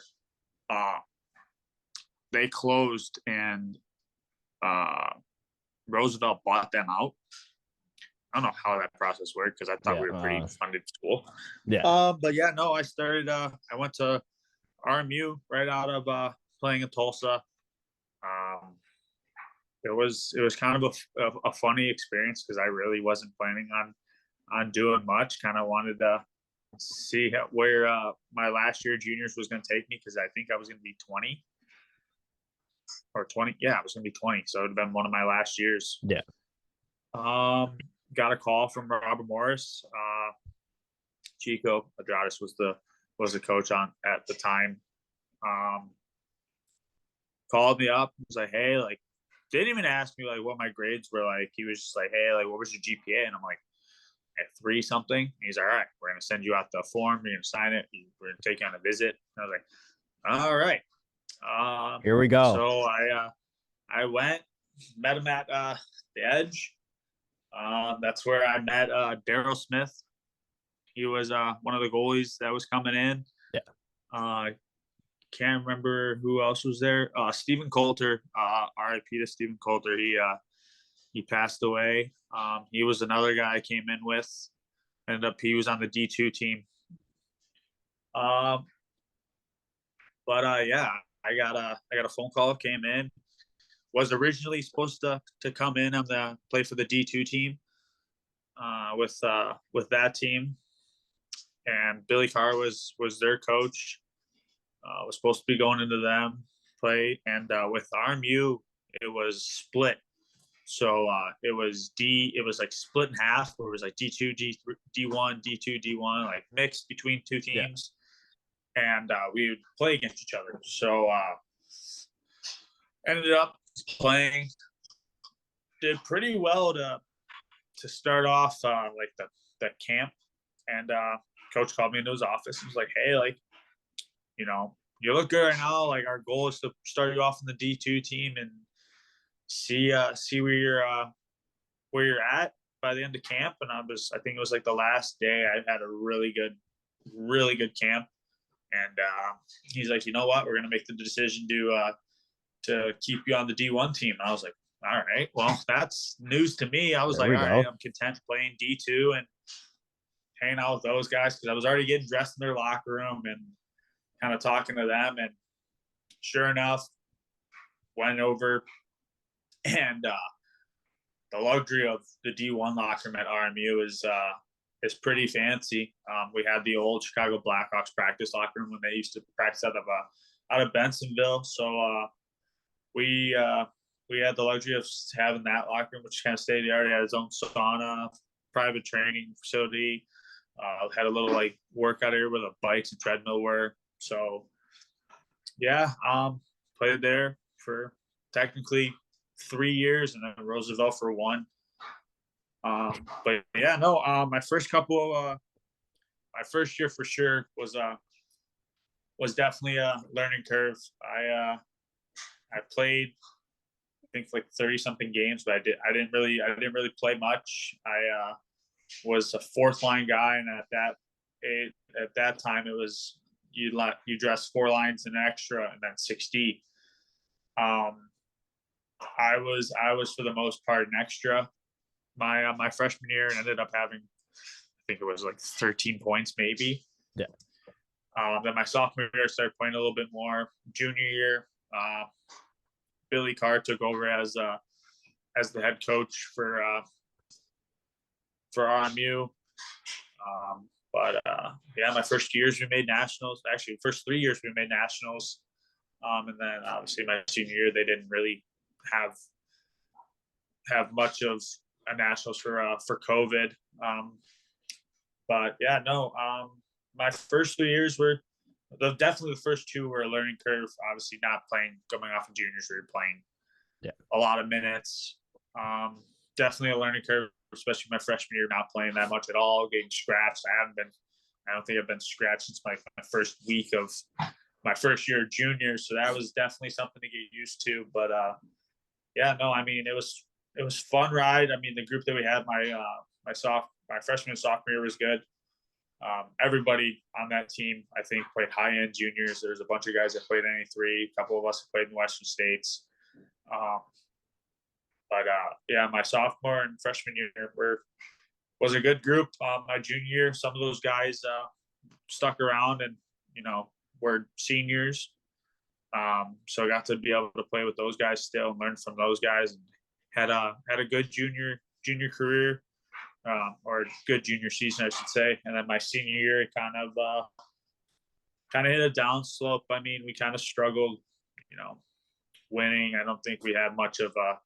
they closed and Roosevelt bought them out. I don't know how that process worked because I thought we were pretty funded school. Yeah. But yeah, no, I started. I went to RMU right out of playing in Tulsa. It was kind of a funny experience because I really wasn't planning on doing much. Kind of wanted to see where my last year juniors was going to take me because I think I was going to be 20 or 20. Yeah, I was going to be 20, so it would have been one of my last years. Yeah. Got a call from Robert Morris. Chico Adradas was the coach at the time. Called me up. Was like, hey, like, didn't even ask me like what my grades were like. He was just like, hey, like, what was your GPA? And I'm like, at 3 something. And he's all right. We're gonna send you out the form. You're gonna sign it. We're gonna take you on a visit. And I was like, all right. Here we go. So I went, met him at the Edge. That's where I met Daryl Smith. He was one of the goalies that was coming in. Yeah. Can't remember who else was there. Stephen Coulter, RIP to Stephen Coulter. He passed away. He was another guy I came in with. He was on the D2 team. Yeah, I got a phone call. Came in. Was originally supposed to come in on the play for the D2 team. With that team, and Billy Carr was their coach. Was supposed to be going into them play, and with RMU it was split. So it was like split in half, where it was like D2, D1, D2, D1, like mixed between two teams, and we would play against each other. So ended up playing, did pretty well to start off like the camp, and coach called me into his office and was like, hey, like, you know, you look good right now. Like, our goal is to start you off in the D2 team and see where you're at by the end of camp. And I think it was like the last day. I had a really good camp, and he's like, you know what, we're gonna make the decision to keep you on the D1 team. And I was like, all right, well, that's news to me. I was like, all right, I'm content playing D2 and hanging out with those guys because I was already getting dressed in their locker room and kind of talking to them. And sure enough, went over, and the luxury of the D1 locker room at RMU is pretty fancy. We had the old Chicago Blackhawks practice locker room when they used to practice out of Bensonville. So we had the luxury of having that locker room, which kind of state of the art. It had its own sauna, private training facility. Had a little like workout area where the bikes and treadmill were. So yeah, played there for technically 3 years, and then Roosevelt for 1. But yeah, no, my first my first year for sure was definitely a learning curve. I played, I think, like 30 something games, but I didn't really play much. I was a 4th line guy, and at that time it was you dress 4 lines in extra and then 60. I was for the most part an extra my freshman year, and ended up having, I think it was like 13 points maybe. Yeah. Then my sophomore year, I started playing a little bit more. Junior year, Billy Carr took over as the head coach for RMU. Yeah, my first 2 years we made nationals. Actually, first 3 years we made nationals. And then obviously my senior year they didn't really have much of a nationals for COVID. But yeah, no. My first 3 years were definitely the first 2 were a learning curve. Obviously, not playing coming off of juniors, we were playing a lot of minutes. Definitely a learning curve, especially my freshman year, not playing that much at all, getting scratched. I don't think I've been scratched since my first week of my first year of junior. So that was definitely something to get used to. But yeah, no, I mean, it was fun ride. I mean, the group that we had my freshman and sophomore year was good. Everybody on that team, I think, played high-end juniors. There's a bunch of guys that played NA3. A couple of us played in Western States. Yeah, my sophomore and freshman year was a good group. My junior year, some of those guys stuck around and, were seniors. So I got to be able to play with those guys still and learn from those guys, and had a good junior career, or good junior season, I should say. And then my senior year, it kind of hit a down slope. I mean, we kind of struggled, winning. I don't think we had much of a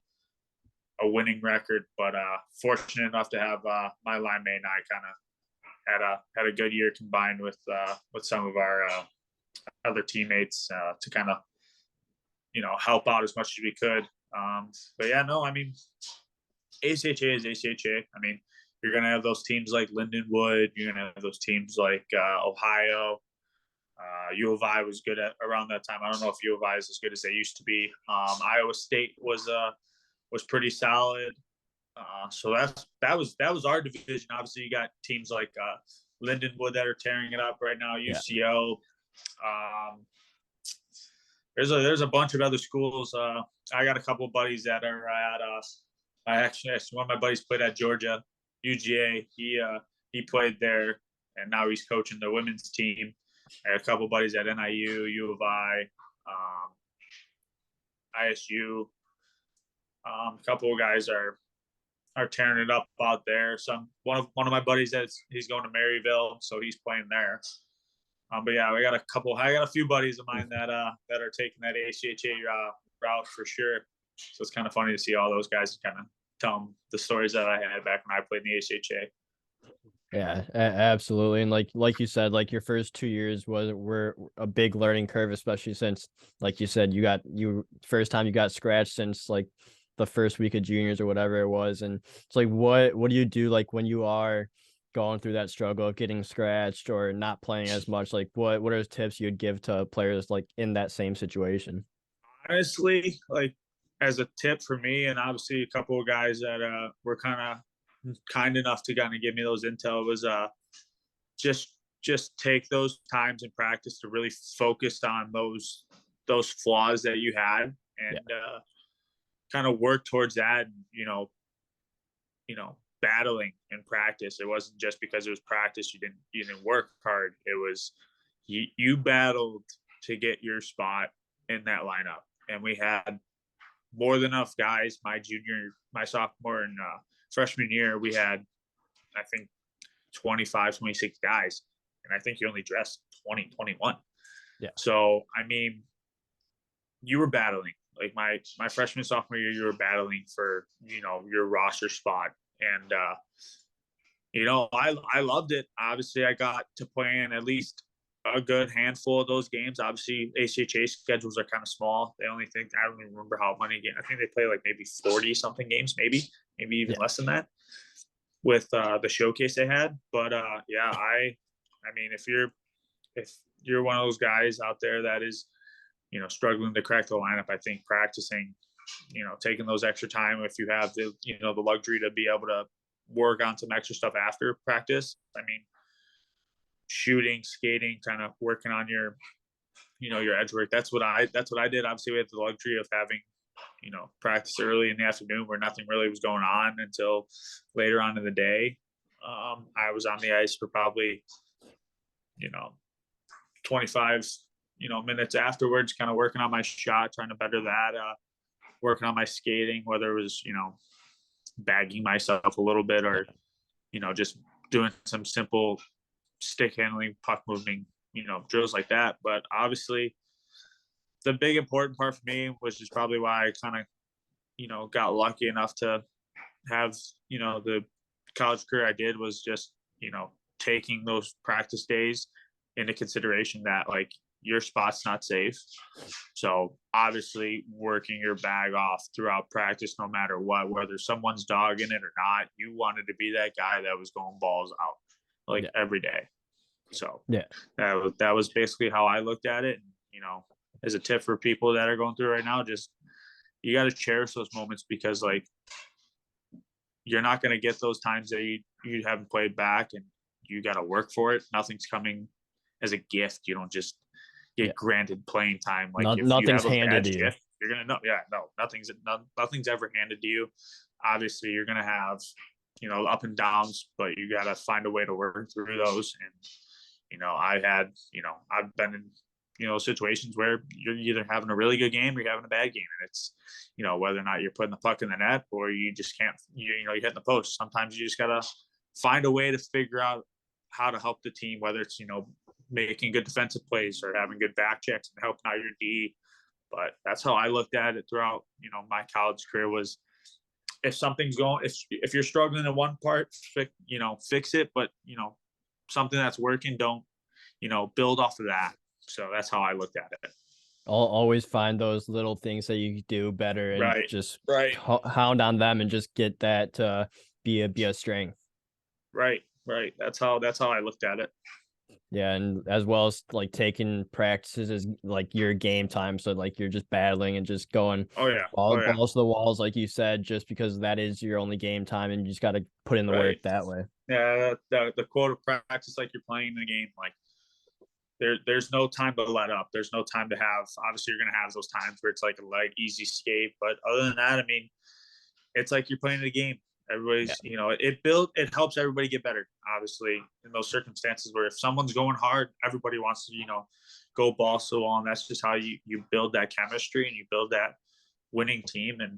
winning record, but fortunate enough to have my line mate and I kind of had a good year combined with some of our other teammates to kind of help out as much as we could. But yeah, no, I mean, ACHA is ACHA. I mean, you're gonna have those teams like Lindenwood. You're gonna have those teams like Ohio. U of I was good around that time. I don't know if U of I is as good as they used to be. Iowa State was pretty solid. So that was our division. Obviously, you got teams like Lindenwood that are tearing it up right now. UCO. There's a bunch of other schools. I got a couple of buddies that are at. Actually, one of my buddies played at Georgia, UGA. He played there, and now he's coaching the women's team. I had a couple of buddies at NIU, U of I, ISU. A couple of guys are tearing it up out there. One of my buddies he's going to Maryville, so he's playing there. But yeah, I got a few buddies of mine that are taking that ACHA route for sure. So it's kind of funny to see all those guys kind of tell them the stories that I had back when I played in the ACHA. Yeah, absolutely. And like you said, like your first 2 years were a big learning curve, especially since, like you said, first time you got scratched since like the first week of juniors or whatever it was. And it's like, what do you do like when you are going through that struggle of getting scratched or not playing as much? Like what are tips you'd give to players like in that same situation? Honestly, like as a tip for me, and obviously a couple of guys that were kind enough to kind of give me those intel, was just take those times in practice to really focus on those flaws that you had, and kind of work towards that. Battling in practice. It wasn't just because it was practice you didn't work hard. It was you battled to get your spot in that lineup, and we had more than enough guys. My sophomore and freshman year, we had, I think, 25, 26 guys, and I think you only dressed 20, 21. Yeah. So I mean, you were battling. Like my freshman sophomore year, you were battling for your roster spot, and I loved it. Obviously, I got to play in at least a good handful of those games. Obviously, ACHA schedules are kind of small. I don't even remember how many games. I think they play like maybe 40 something games, maybe even less than that, with the showcase they had. But yeah, I mean, if you're one of those guys out there that is struggling to crack the lineup, I think practicing, taking those extra time, if you have the luxury to be able to work on some extra stuff after practice. I mean, shooting, skating, kind of working on your edge work. That's what I did. Obviously, we had the luxury of having practice early in the afternoon where nothing really was going on until later on in the day. I was on the ice for probably 25, minutes afterwards, kind of working on my shot, trying to better that, working on my skating, whether it was, bagging myself a little bit or, just doing some simple stick handling, puck moving, drills like that. But obviously the big important part for me, which is probably why I kind of, got lucky enough to have, the college career I did, was just, taking those practice days into consideration that like your spot's not safe. So obviously working your bag off throughout practice, no matter what, whether someone's dogging it or not, you wanted to be that guy that was going balls out every day. So that was basically how I looked at it. As a tip for people that are going through right now, just, you got to cherish those moments, because like you're not going to get those times that you haven't played back, and you got to work for it. Nothing's coming as a gift. You don't just get granted playing time. Like if nothing's you have a handed bad to you. shift, you're going to know. Yeah, no, nothing's ever handed to you. Obviously you're going to have, up and downs, but you got to find a way to work through those. And, I've been in, situations where you're either having a really good game or you're having a bad game. And it's, whether or not you're putting the puck in the net or you just can't, you're hitting the post. Sometimes you just got to find a way to figure out how to help the team, whether it's, making good defensive plays or having good back checks and helping out your D. But that's how I looked at it throughout, my college career, was if something's going, if you're struggling in one part, fix it. But, something that's working, don't, build off of that. So that's how I looked at it. I'll always find those little things that you do better and just hound on them and just get that to be a strength. Right. That's how I looked at it. Yeah, and as well as like taking practices as like your game time, so like you're just battling and just going balls to the walls, like you said, just because that is your only game time, and you just got to put in the work that way. Yeah, the quote of practice like you're playing the game. Like there's no time to let up. There's no time to have. Obviously, you're gonna have those times where it's like a easy escape, but other than that, I mean, it's like you're playing the game. Everybody's, it helps everybody get better, obviously, in those circumstances where if someone's going hard, everybody wants to, go balls to the wall. And that's just how you build that chemistry and you build that winning team. And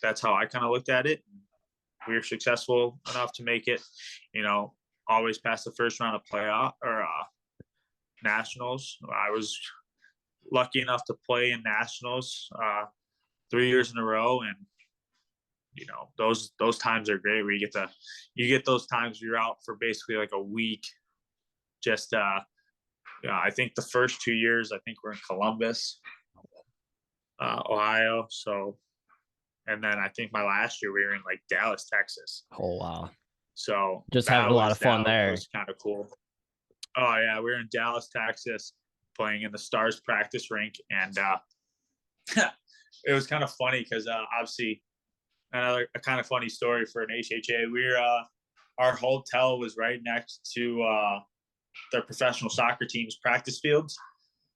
that's how I kind of looked at it. We were successful enough to make it, always past the first round of playoff or nationals. I was lucky enough to play in nationals 3 years in a row. And, those times are great where you get those times where you're out for basically like a week. Just, I think the first 2 years, I think we're in Columbus, Ohio. So, and then I think my last year we were in like Dallas, Texas. Oh, wow. So just having a lot of fun there. It was kind of cool. Oh yeah. We were in Dallas, Texas, playing in the Stars practice rink. And, it was kind of funny because, obviously, a kind of funny story for an ACHA. Our hotel was right next to their professional soccer team's practice fields.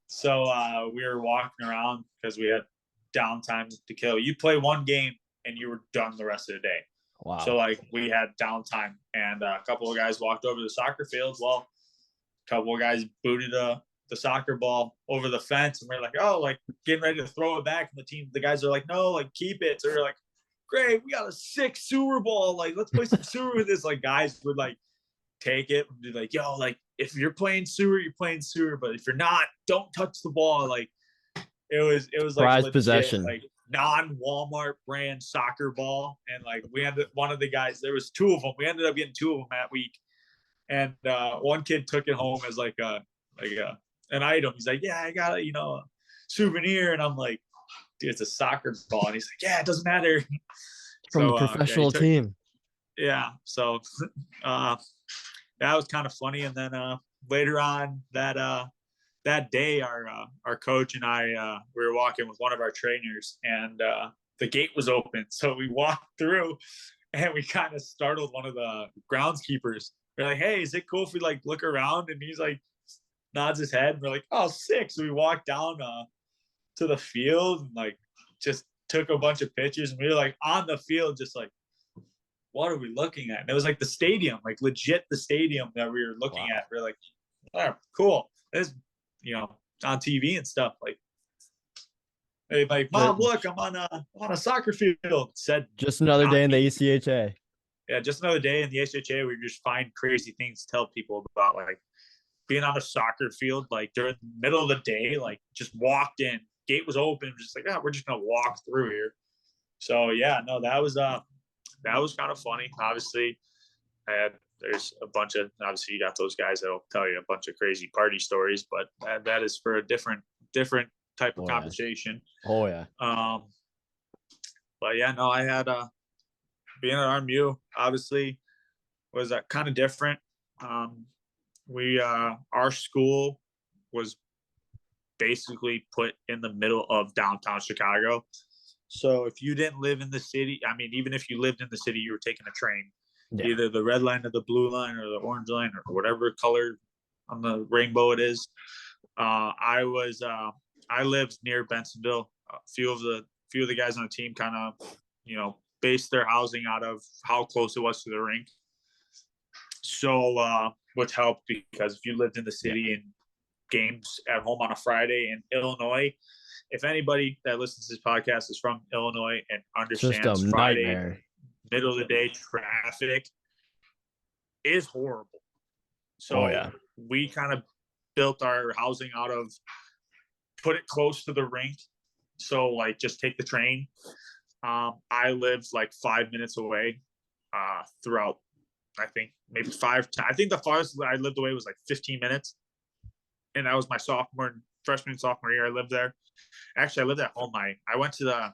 So we were walking around because we had downtime to kill. You play one game and you were done the rest of the day. Wow. So like we had downtime, and a couple of guys walked over to the soccer fields. Well, a couple of guys booted the soccer ball over the fence, and we're like, oh, like getting ready to throw it back. And the guys are like, no, like keep it. So we're like, great, we got a sick sewer ball. Like, let's play some sewer with this. Like, guys would like take it and be like, yo, like if you're playing sewer, you're playing sewer. But if you're not, don't touch the ball. Like it was like prized legit, possession, like non-Walmart brand soccer ball. And like we ended, one of the guys, there was two of them. We ended up getting two of them that week. And one kid took it home as like an item. He's like, yeah, I got a souvenir. And I'm like, dude, it's a soccer ball. And he's like, yeah, it doesn't matter. From the professional team. Yeah. So that was kind of funny. And then later on that day, our coach and I, we were walking with one of our trainers, and the gate was open. So we walked through, and we kind of startled one of the groundskeepers. We're like, hey, is it cool if we like look around? And he's like, nods his head. And we're like, oh, sick. So we walked down to the field and like just took a bunch of pictures, and we were like on the field just like, what are we looking at? And it was like the stadium, like legit the stadium that we were looking at. We're like, oh, cool. It's, on TV and stuff. Like, hey, like, Mom, look, I'm on a soccer field. Said just another day in the ACHA. Yeah, just another day in the ACHA where you just find crazy things to tell people about, like being on a soccer field, like during the middle of the day, like just walked in, gate was open, just like, we're just gonna walk through here. So yeah, no, that was kind of funny. Obviously, there's a bunch of, obviously you got those guys that'll tell you a bunch of crazy party stories, but that is for a different type of conversation. Oh yeah. But yeah, no, I had being at RMU obviously was kind of different. Our school was basically put in the middle of downtown Chicago. So if you didn't live in the city, I mean, even if you lived in the city, you were taking a train, either the red line or the blue line or the orange line or whatever color on the rainbow it is. I lived near Bensonville. A few of the guys on the team kind of, based their housing out of how close it was to the rink. So, which helped because if you lived in the city and games at home on a Friday in Illinois, if anybody that listens to this podcast is from Illinois and understands Friday, nightmare. Middle of the day traffic is horrible. So we kind of built our housing out of put it close to the rink. So like just take the train. I lived like 5 minutes away throughout, I think maybe I think the farthest I lived away was like 15 minutes. And that was my freshman, sophomore year. I lived there. Actually, I lived at home. I went to the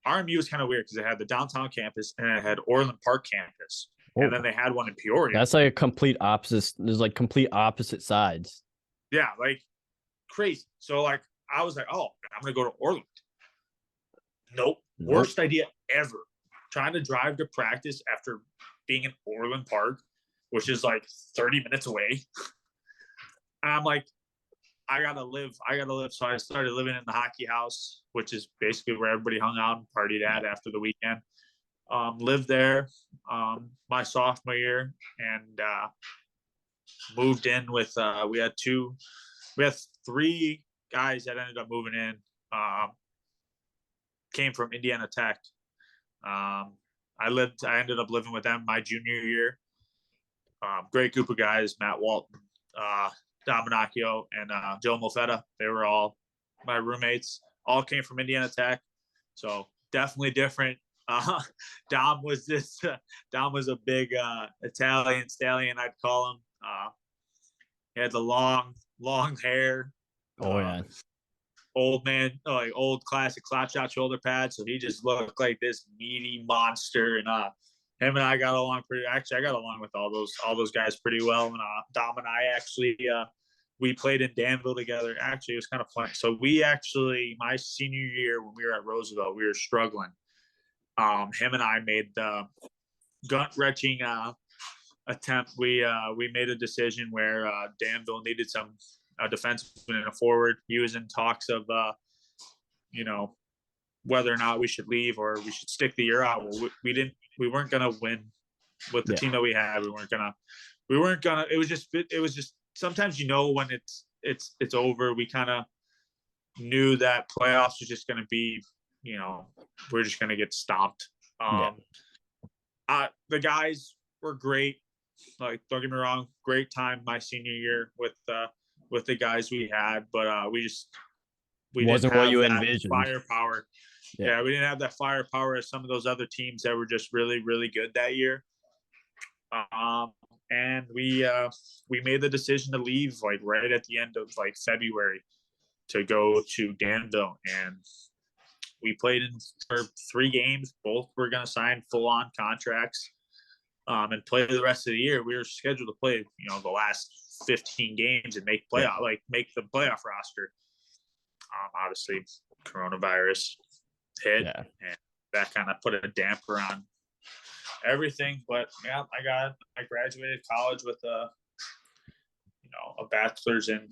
RMU was kind of weird because it had the downtown campus and it had Orland Park campus. And then they had one in Peoria. That's like a complete opposite. There's like complete opposite sides. Yeah, like crazy. So like I was like, oh, I'm gonna go to Orland. Nope. Worst idea ever. Trying to drive to practice after being in Orland Park, which is like 30 minutes away. And I'm like, I gotta live. So I started living in the hockey house, which is basically where everybody hung out and partied at after the weekend. Lived there my sophomore year and moved in with we had three guys that ended up moving in. Came from Indiana Tech. I ended up living with them my junior year. Great group of guys, Matt Walton, Dominacchio, and Joe Molfetta. They were all my roommates. All came from Indiana Tech. So definitely different. Dom was a big Italian stallion, I'd call him. He had the long hair. Oh yeah. Old man, like old classic slap shot shoulder pad. So he just looked like this meaty monster. And him and I got along I got along with all those guys pretty well. And Dom and I actually we played in Danville together. Actually, it was kind of fun. So my senior year when we were at Roosevelt, we were struggling. Him and I made the gut-wrenching attempt. We made a decision where Danville needed some defenseman and a forward. He was in talks of whether or not we should leave or we should stick the year out. Well, we weren't gonna win with the team that we had. We weren't gonna. It was just sometimes when it's over. We kind of knew that playoffs was just gonna be, we're just gonna get stomped. The guys were great. Like, don't get me wrong, great time my senior year with the guys we had, but we wasn't what you envisioned. Firepower. Yeah, we didn't have that firepower as some of those other teams that were just really, really good that year. And we made the decision to leave like right at the end of like February to go to Danville, and we played in for 3 games. Both were going to sign full-on contracts and play the rest of the year. We were scheduled to play, the last 15 games and make the playoff roster. Obviously, coronavirus hit, and that kind of put a damper on everything. But yeah, I graduated college with a bachelor's in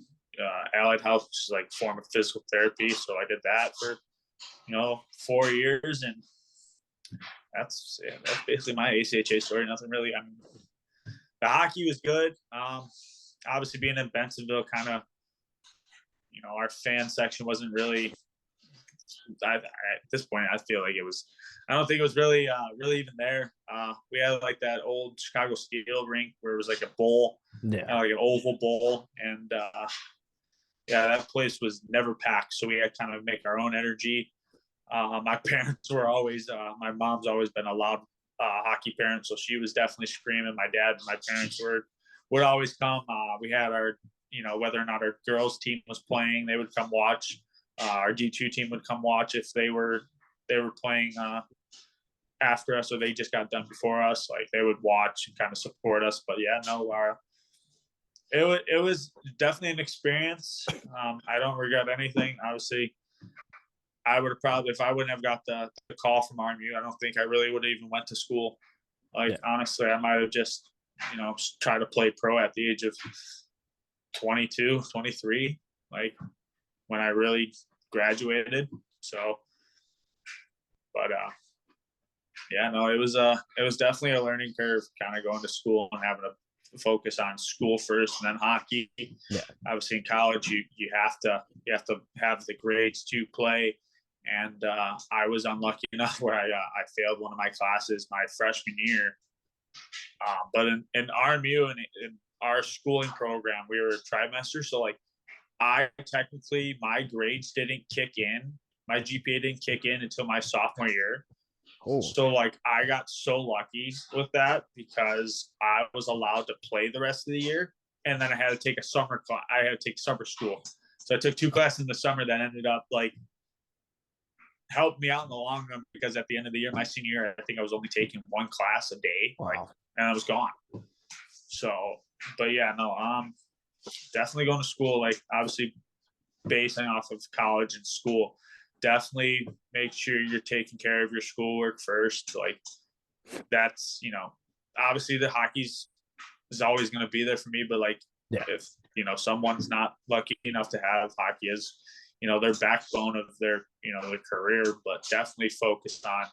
allied health, which is like form of physical therapy. So I did that for 4 years, and that's basically my ACHA story. Nothing really. The hockey was good. obviously being in Bensenville, kind of, our fan section wasn't really. At this point, I feel like it was. I don't think it was really even there. We had like that old Chicago Steel rink where it was like a bowl, like an oval bowl, and that place was never packed. So we had to kind of make our own energy. My parents were always. My mom's always been a loud hockey parent, so she was definitely screaming. My dad and my parents would always come. We had our, whether or not our girls team was playing, they would come watch. Our D2 team would come watch if they were playing after us, or they just got done before us. Like they would watch and kind of support us. But yeah, no, it was definitely an experience. I don't regret anything. Obviously, I would have probably, if I wouldn't have got the call from RMU, I don't think I really would have even went to school. Honestly, I might have just, tried to play pro at the age of 22, 23, like when I really graduated. So, but it was definitely a learning curve, kind of going to school and having to focus on school first and then hockey. Yeah. Obviously in college, you have to have the grades to play. And I was unlucky enough where I failed one of my classes my freshman year. But in RMU and in our schooling program, we were a trimester. So like my grades didn't kick in. My GPA didn't kick in until my sophomore year. Oh. So like I got so lucky with that because I was allowed to play the rest of the year. And then I had to take a summer class. I had to take summer school. So I took 2 classes in the summer that ended up like helped me out in the long run, because at the end of the year, my senior year, I think I was only taking 1 class a day. Wow. And I was gone. So, but yeah, no, definitely going to school, like obviously basing off of college and school, definitely make sure you're taking care of your schoolwork first. Like that's, obviously the hockey's is always going to be there for me, but like if, someone's not lucky enough to have hockey as, their backbone of their, their career, but definitely focus on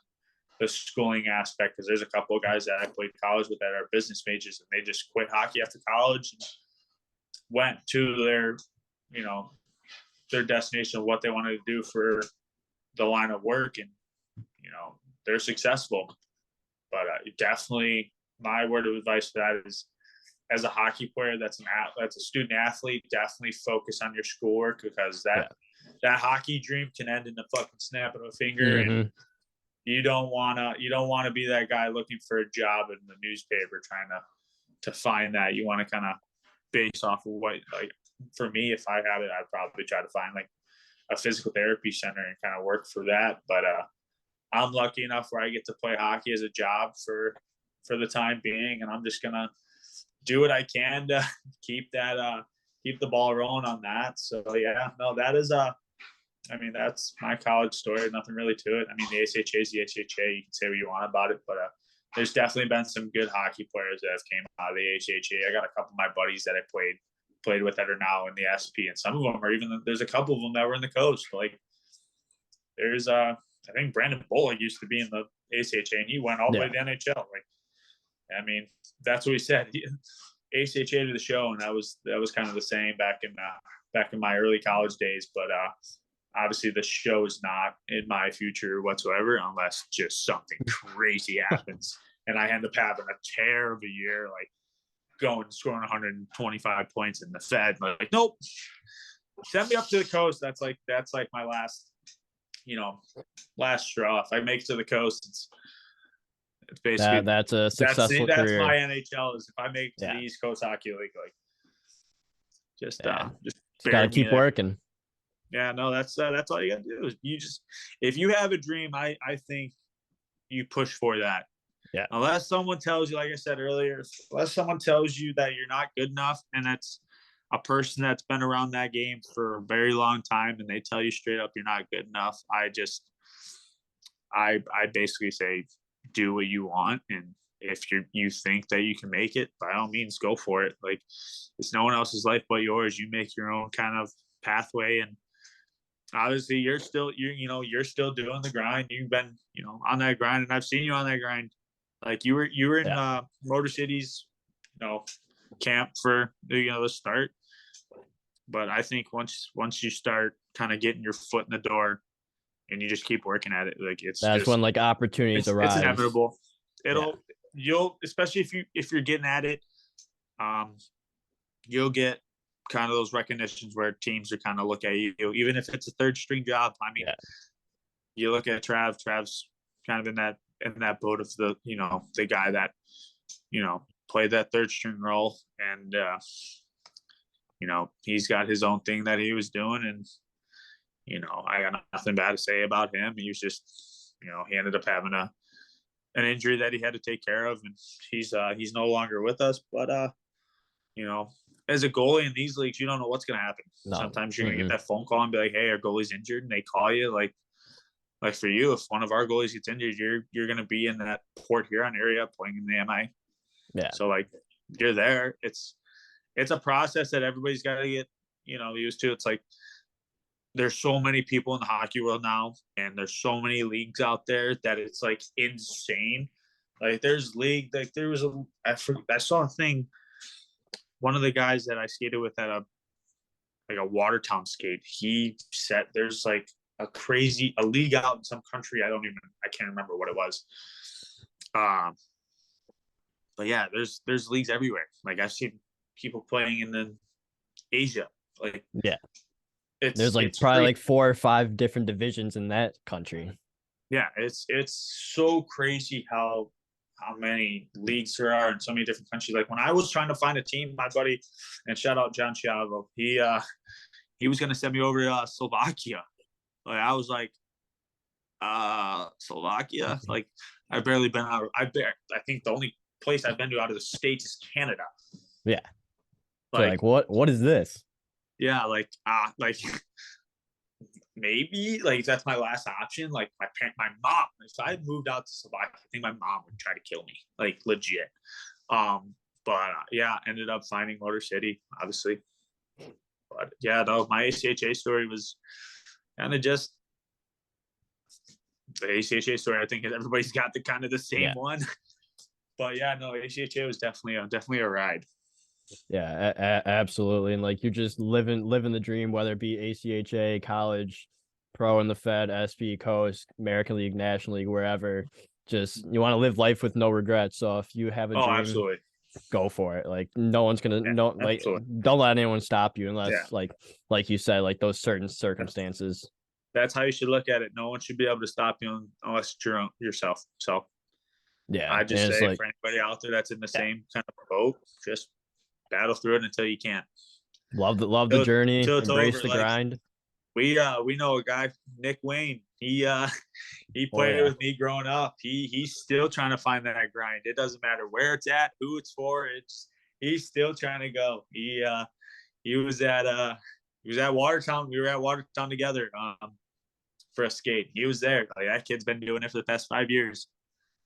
the schooling aspect, because there's a couple of guys that I played college with that are business majors, and they just quit hockey after college and went to their, their destination of what they wanted to do for the line of work, and they're successful. But definitely, my word of advice for that is, as a hockey player that's a student athlete, definitely focus on your schoolwork, because that hockey dream can end in the fucking snap of a finger. And you don't wanna be that guy looking for a job in the newspaper trying to find that. You want to kind of base off of what, like, for me, if I had it, I'd probably try to find like a physical therapy center and kind of work for that. But I'm lucky enough where I get to play hockey as a job for the time being, and I'm just gonna do what I can to keep the ball rolling on that. So yeah, no, that is that's my college story. Nothing really to it. I mean, the ACHA is the ACHA. You can say what you want about it, but there's definitely been some good hockey players that have came out of the ACHA. I got a couple of my buddies that I played with that are now in the SP, and some of them are even, there's a couple of them that were in the coast. Like there's I think Brandon Bullock used to be in the ACHA, and he went all the way to the NHL. Like, I mean, that's what he said. ACHA to the show, and that was kind of the same back in my early college days. But obviously, the show is not in my future whatsoever, unless just something crazy happens, and I end up having a tear of a year, like scoring 125 points in the Fed. Like, nope, send me up to the coast. That's like my last straw. If I make it to the coast, it's basically that's a successful that's career. my NHL is if I make it to the East Coast Hockey League, like just gotta keep working. Yeah, no, that's all you gotta do. Is you just, if you have a dream, I think you push for that. Yeah. Unless someone tells you, like I said earlier, unless someone tells you that you're not good enough, and that's a person that's been around that game for a very long time, and they tell you straight up you're not good enough, I basically say, do what you want, and if you think that you can make it, by all means go for it. Like, it's no one else's life but yours. You make your own kind of pathway, and obviously you're still doing the grind. You've been on that grind, and I've seen you on that grind. Like you were in Motor Cities camp for the start. But I think once you start kind of getting your foot in the door and you just keep working at it, like That's when like opportunities arise. It's inevitable. You'll especially if you're getting at it, you'll get kind of those recognitions where teams are kind of look at you, even if it's a third string job. I mean, you look at Trav's kind of in that boat of the the guy that played that third string role, and he's got his own thing that he was doing, and I got nothing bad to say about him. He was just he ended up having an injury that he had to take care of, and he's no longer with us. But as a goalie in these leagues, you don't know what's going to happen. No. Sometimes you're going to get that phone call and be like, "Hey, our goalie's injured," and they call you. Like for you, if one of our goalies gets injured, you're going to be in that Port Huron area playing in the MI. Yeah. So like you're there. It's a process that everybody's got to get used to. It's like there's so many people in the hockey world now, and there's so many leagues out there that it's like insane. Like there's there was I saw a thing. One of the guys that I skated with at a Watertown skate, he said there's like a league out in some country. I can't remember what it was. But yeah, there's leagues everywhere. Like I've seen people playing in Asia. Like there's like probably like 4 or 5 different divisions in that country. Yeah, it's so crazy how many leagues there are in so many different countries. Like when I was trying to find a team, my buddy, and shout out John Chiavo, he was going to send me over to Slovakia. Like I was like, Slovakia? Like I've barely been out. I think the only place I've been to out of the States is Canada. Yeah. Like what is this? Yeah, like maybe like that's my last option. Like my mom, if I moved out to Slovakia, I think my mom would try to kill me, like legit. But ended up finding Motor City, obviously. But yeah, no, my ACHA story was kind of just the ACHA story. I think everybody's got the same one. But yeah, no, ACHA was definitely a ride. Yeah, absolutely. And like you're just living the dream, whether it be ACHA, college, pro in the Fed, SP, Coast, American League, National League, wherever. Just you want to live life with no regrets. So if you have a dream, absolutely, go for it. Like no one's gonna don't let anyone stop you unless like you said, like those certain circumstances. That's how you should look at it. No one should be able to stop you unless it's yourself. So yeah, I just say for anybody out there that's in the same kind of boat, just battle through it until you can't. Love the journey, embrace the grind. We know a guy, Nick Wayne. He played with me growing up. He's still trying to find that grind. It doesn't matter where it's at, who it's for. He's still trying to go. He was at Watertown. We were at Watertown together for a skate. He was there. Like that kid's been doing it for the past 5 years.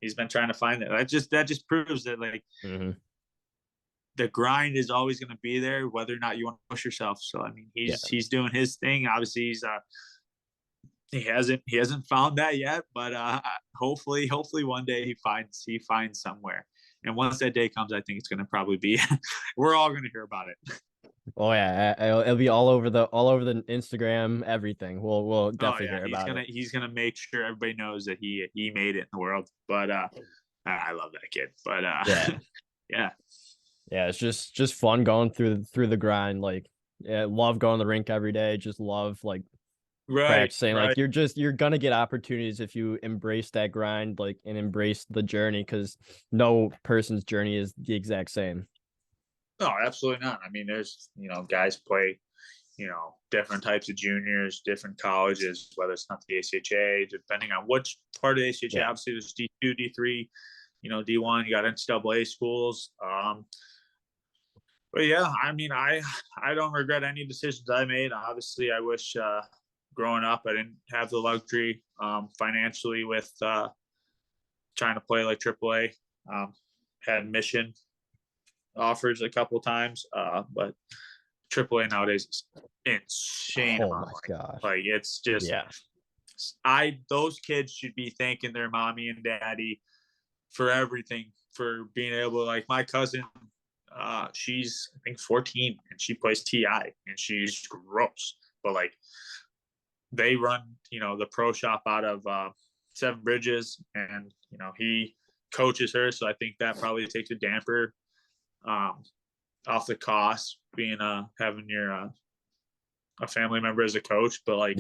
He's been trying to find it. That just proves that like the grind is always going to be there, whether or not you want to push yourself. So I mean, he's doing his thing. Obviously, he hasn't found that yet, but hopefully one day he finds somewhere. And once that day comes, I think it's going to probably be. We're all going to hear about it. Oh yeah, it'll be all over the Instagram, everything. We'll definitely hear about it. He's gonna make sure everybody knows that he made it in the world. But I love that kid. But yeah, it's just fun going through the grind. Like love going to the rink every day. Just love like practicing. Like you're gonna get opportunities if you embrace that grind, like and embrace the journey, because no person's journey is the exact same. No, absolutely not. I mean, there's, guys play, different types of juniors, different colleges, whether it's not the ACHA, depending on which part of the ACHA. Yeah. Obviously, there's D2, D3, D1, you got NCAA schools. But yeah, I mean, I don't regret any decisions I made. Obviously, I wish growing up I didn't have the luxury financially with trying to play like AAA. Had Mission offers a couple times, but AAA nowadays is insane. Oh my gosh! Like it's just those kids should be thanking their mommy and daddy for everything, for being able to, like my cousin, she's I think 14 and she plays TI and she's gross. But like they run, the pro shop out of Seven Bridges, and he coaches her, so I think that probably takes a damper off the cost being having your a family member as a coach. But like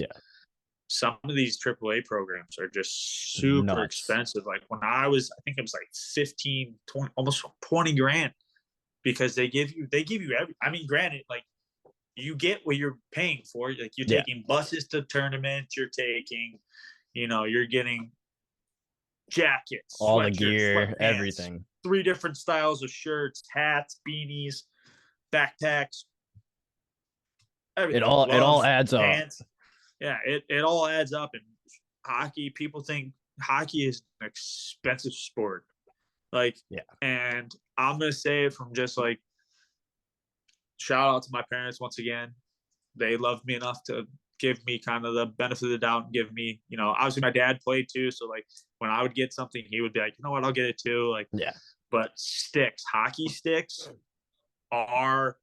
some of these AAA programs are just super expensive. Like when I think it was like 15, 20, almost 20 grand, because they give you granted, like you get what you're paying for. Like you're taking buses to tournaments, you're taking, you're getting jackets, all the gear, sweatpants, everything, 3 different styles of shirts, hats, beanies, backpacks, everything. It all adds pants. Up. Yeah, it all adds up. And hockey, people think hockey is an expensive sport. Like, and I'm gonna say it from just like, shout out to my parents once again. They loved me enough to give me kind of the benefit of the doubt and give me, obviously my dad played too. So like when I would get something, he would be like, you know what, I'll get it too. Like, but hockey sticks are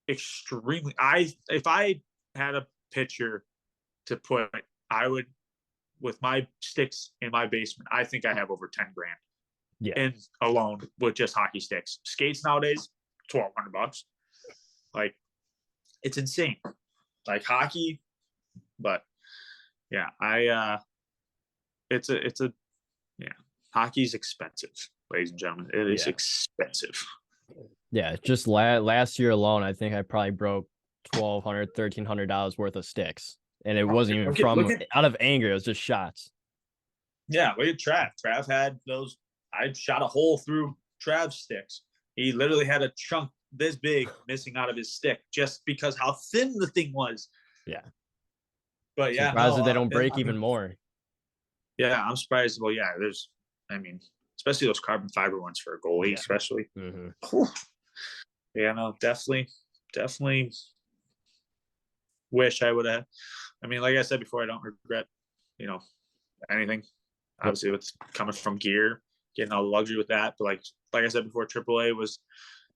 extremely, if I had a picture to put, I would, with my sticks in my basement, I think I have over 10 grand. And alone with just hockey sticks. Skates nowadays, $1,200. Like, it's insane. Like hockey, but hockey's expensive, ladies and gentlemen. It is expensive. Yeah, just last year alone, I think I probably broke $1,200, $1,300 worth of sticks, and it wasn't even out of anger. It was just shots. Yeah, look at Trav. Trav had those. I shot a hole through Trav's sticks. He literally had a chunk this big missing out of his stick just because how thin the thing was. Yeah. But surprised that they don't break even more. Yeah, I'm surprised. Well, there's, especially those carbon fiber ones for a goalie, especially. Mm-hmm. Yeah, no, definitely wish I would have. Like I said before, I don't regret, anything. Obviously, it's coming from gear, getting all the luxury with that. But like I said before, AAA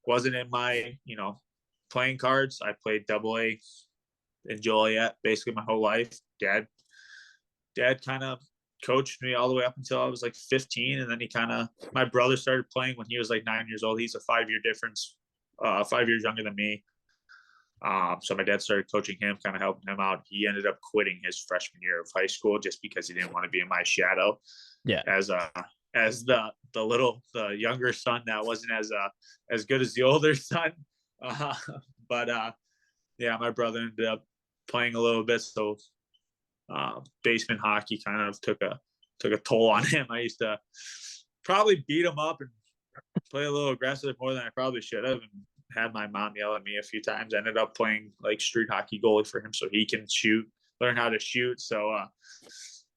wasn't in my, playing cards. I played AA in Joliet basically my whole life. Dad kind of coached me all the way up until I was like 15. And then my brother started playing when he was like 9 years old. He's a 5-year difference, 5 years younger than me. So my dad started coaching him, kind of helping him out. He ended up quitting his freshman year of high school just because he didn't want to be in my shadow. Yeah. As the younger son that wasn't as good as the older son. But my brother ended up playing a little bit. So basement hockey kind of took a toll on him. I used to probably beat him up and play a little aggressive more than I probably should have, and had my mom yell at me a few times. I ended up playing like street hockey goalie for him so he can learn how to shoot. So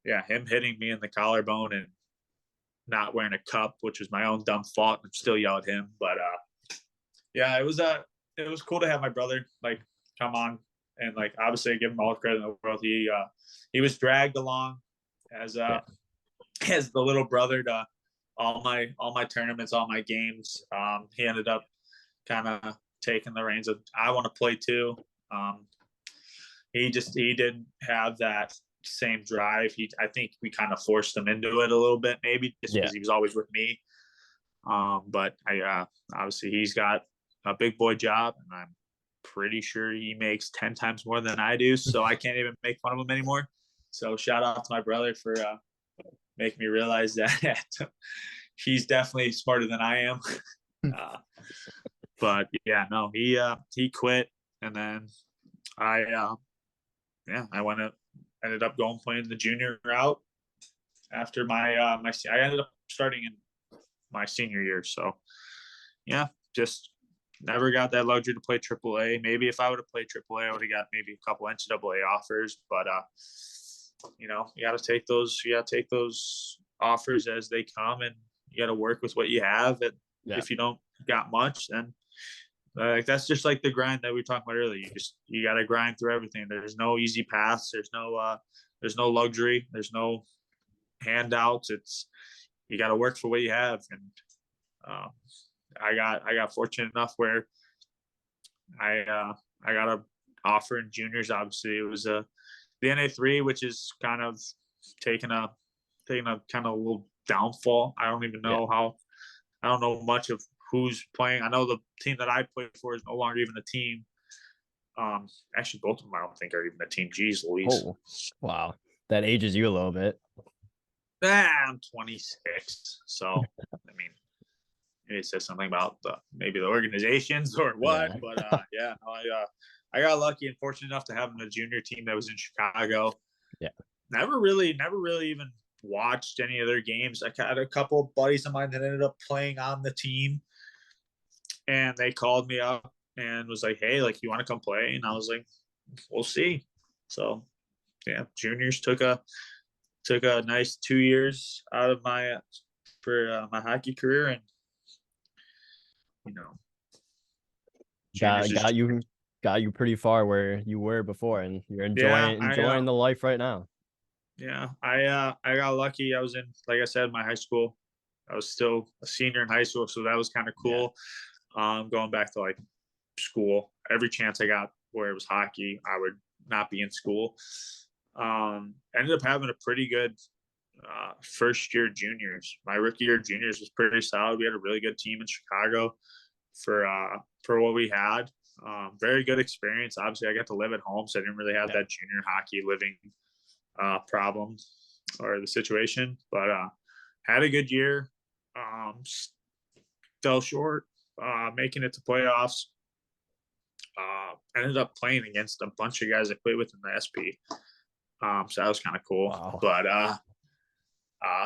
him hitting me in the collarbone and not wearing a cup, which was my own dumb fault, and still yell at him. But it was cool to have my brother like come on and like obviously I give him all the credit in the world. He was dragged along as the little brother to all my tournaments, all my games. He ended up kind of taking the reins of, I want to play too. He didn't have that same drive. I think we kind of forced him into it a little bit, maybe just because he was always with me. But obviously he's got a big boy job, and I'm pretty sure he makes 10 times more than I do. So I can't even make fun of him anymore. So shout out to my brother for making me realize that he's definitely smarter than I am. But he quit, and then I ended up going playing the junior route after I ended up starting in my senior year. So just never got that luxury to play AAA. Maybe if I would have played AAA, I would have got maybe a couple NCAA offers, but you got to take those offers as they come, and you got to work with what you have. And if you don't got much, then that's just like the grind that we were talking about earlier. You got to grind through everything. There's no easy paths. There's no luxury. There's no handouts. You got to work for what you have. And I got fortunate enough where I got an offer in juniors. Obviously, it was the NA3, which is kind of taking a kind of a little downfall. I don't even know how. I don't know much of who's playing. I know the team that I played for is no longer even a team. Actually, both of them I don't think are even a team. Jeez Louise. Oh, wow. That ages you a little bit. I'm 26, so I mean, it says something about maybe the organizations or what. Yeah. But I got lucky and fortunate enough to have a junior team that was in Chicago. Yeah. Never really even watched any of their games. I had a couple of buddies of mine that ended up playing on the team, and they called me up and was like, "Hey, like, you want to come play?" And I was like, "We'll see." So, yeah, juniors took a nice 2 years out of my my hockey career, and got you pretty far where you were before, and you're enjoying the life right now. Yeah, I got lucky. I was in, like I said, my high school. I was still a senior in high school, so that was kind of cool. Going back to like school, every chance I got where it was hockey, I would not be in school. Ended up having a pretty good first year juniors. My rookie year juniors was pretty solid. We had a really good team in Chicago for what we had. Very good experience. Obviously, I got to live at home, so I didn't really have that junior hockey living problem or the situation. But had a good year. Fell short, making it to playoffs. Ended up playing against a bunch of guys I played with in the SP. So that was kind of cool. Wow. But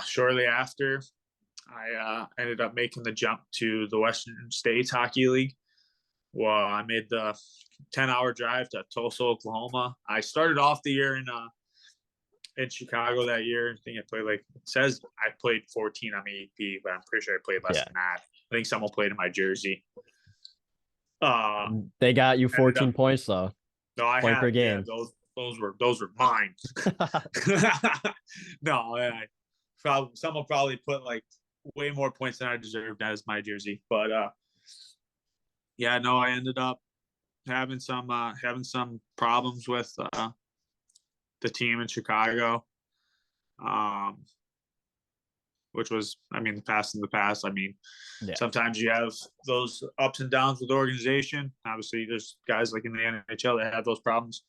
shortly after, I ended up making the jump to the Western States Hockey League. Well, I made the 10-hour drive to Tulsa, Oklahoma. I started off the year in Chicago that year. I think I played, like, it says I played 14 on the EP, but I'm pretty sure I played less than that. I think someone played in my jersey. They got you 14 points though. No, I Point had per game. Yeah, those were mine. No, someone probably put like way more points than I deserved as my jersey. But yeah, no, I ended up having some problems with the team in Chicago. Which was, I mean, the past in the past. I mean, sometimes you have those ups and downs with the organization. Obviously, there's guys like in the NHL that have those problems.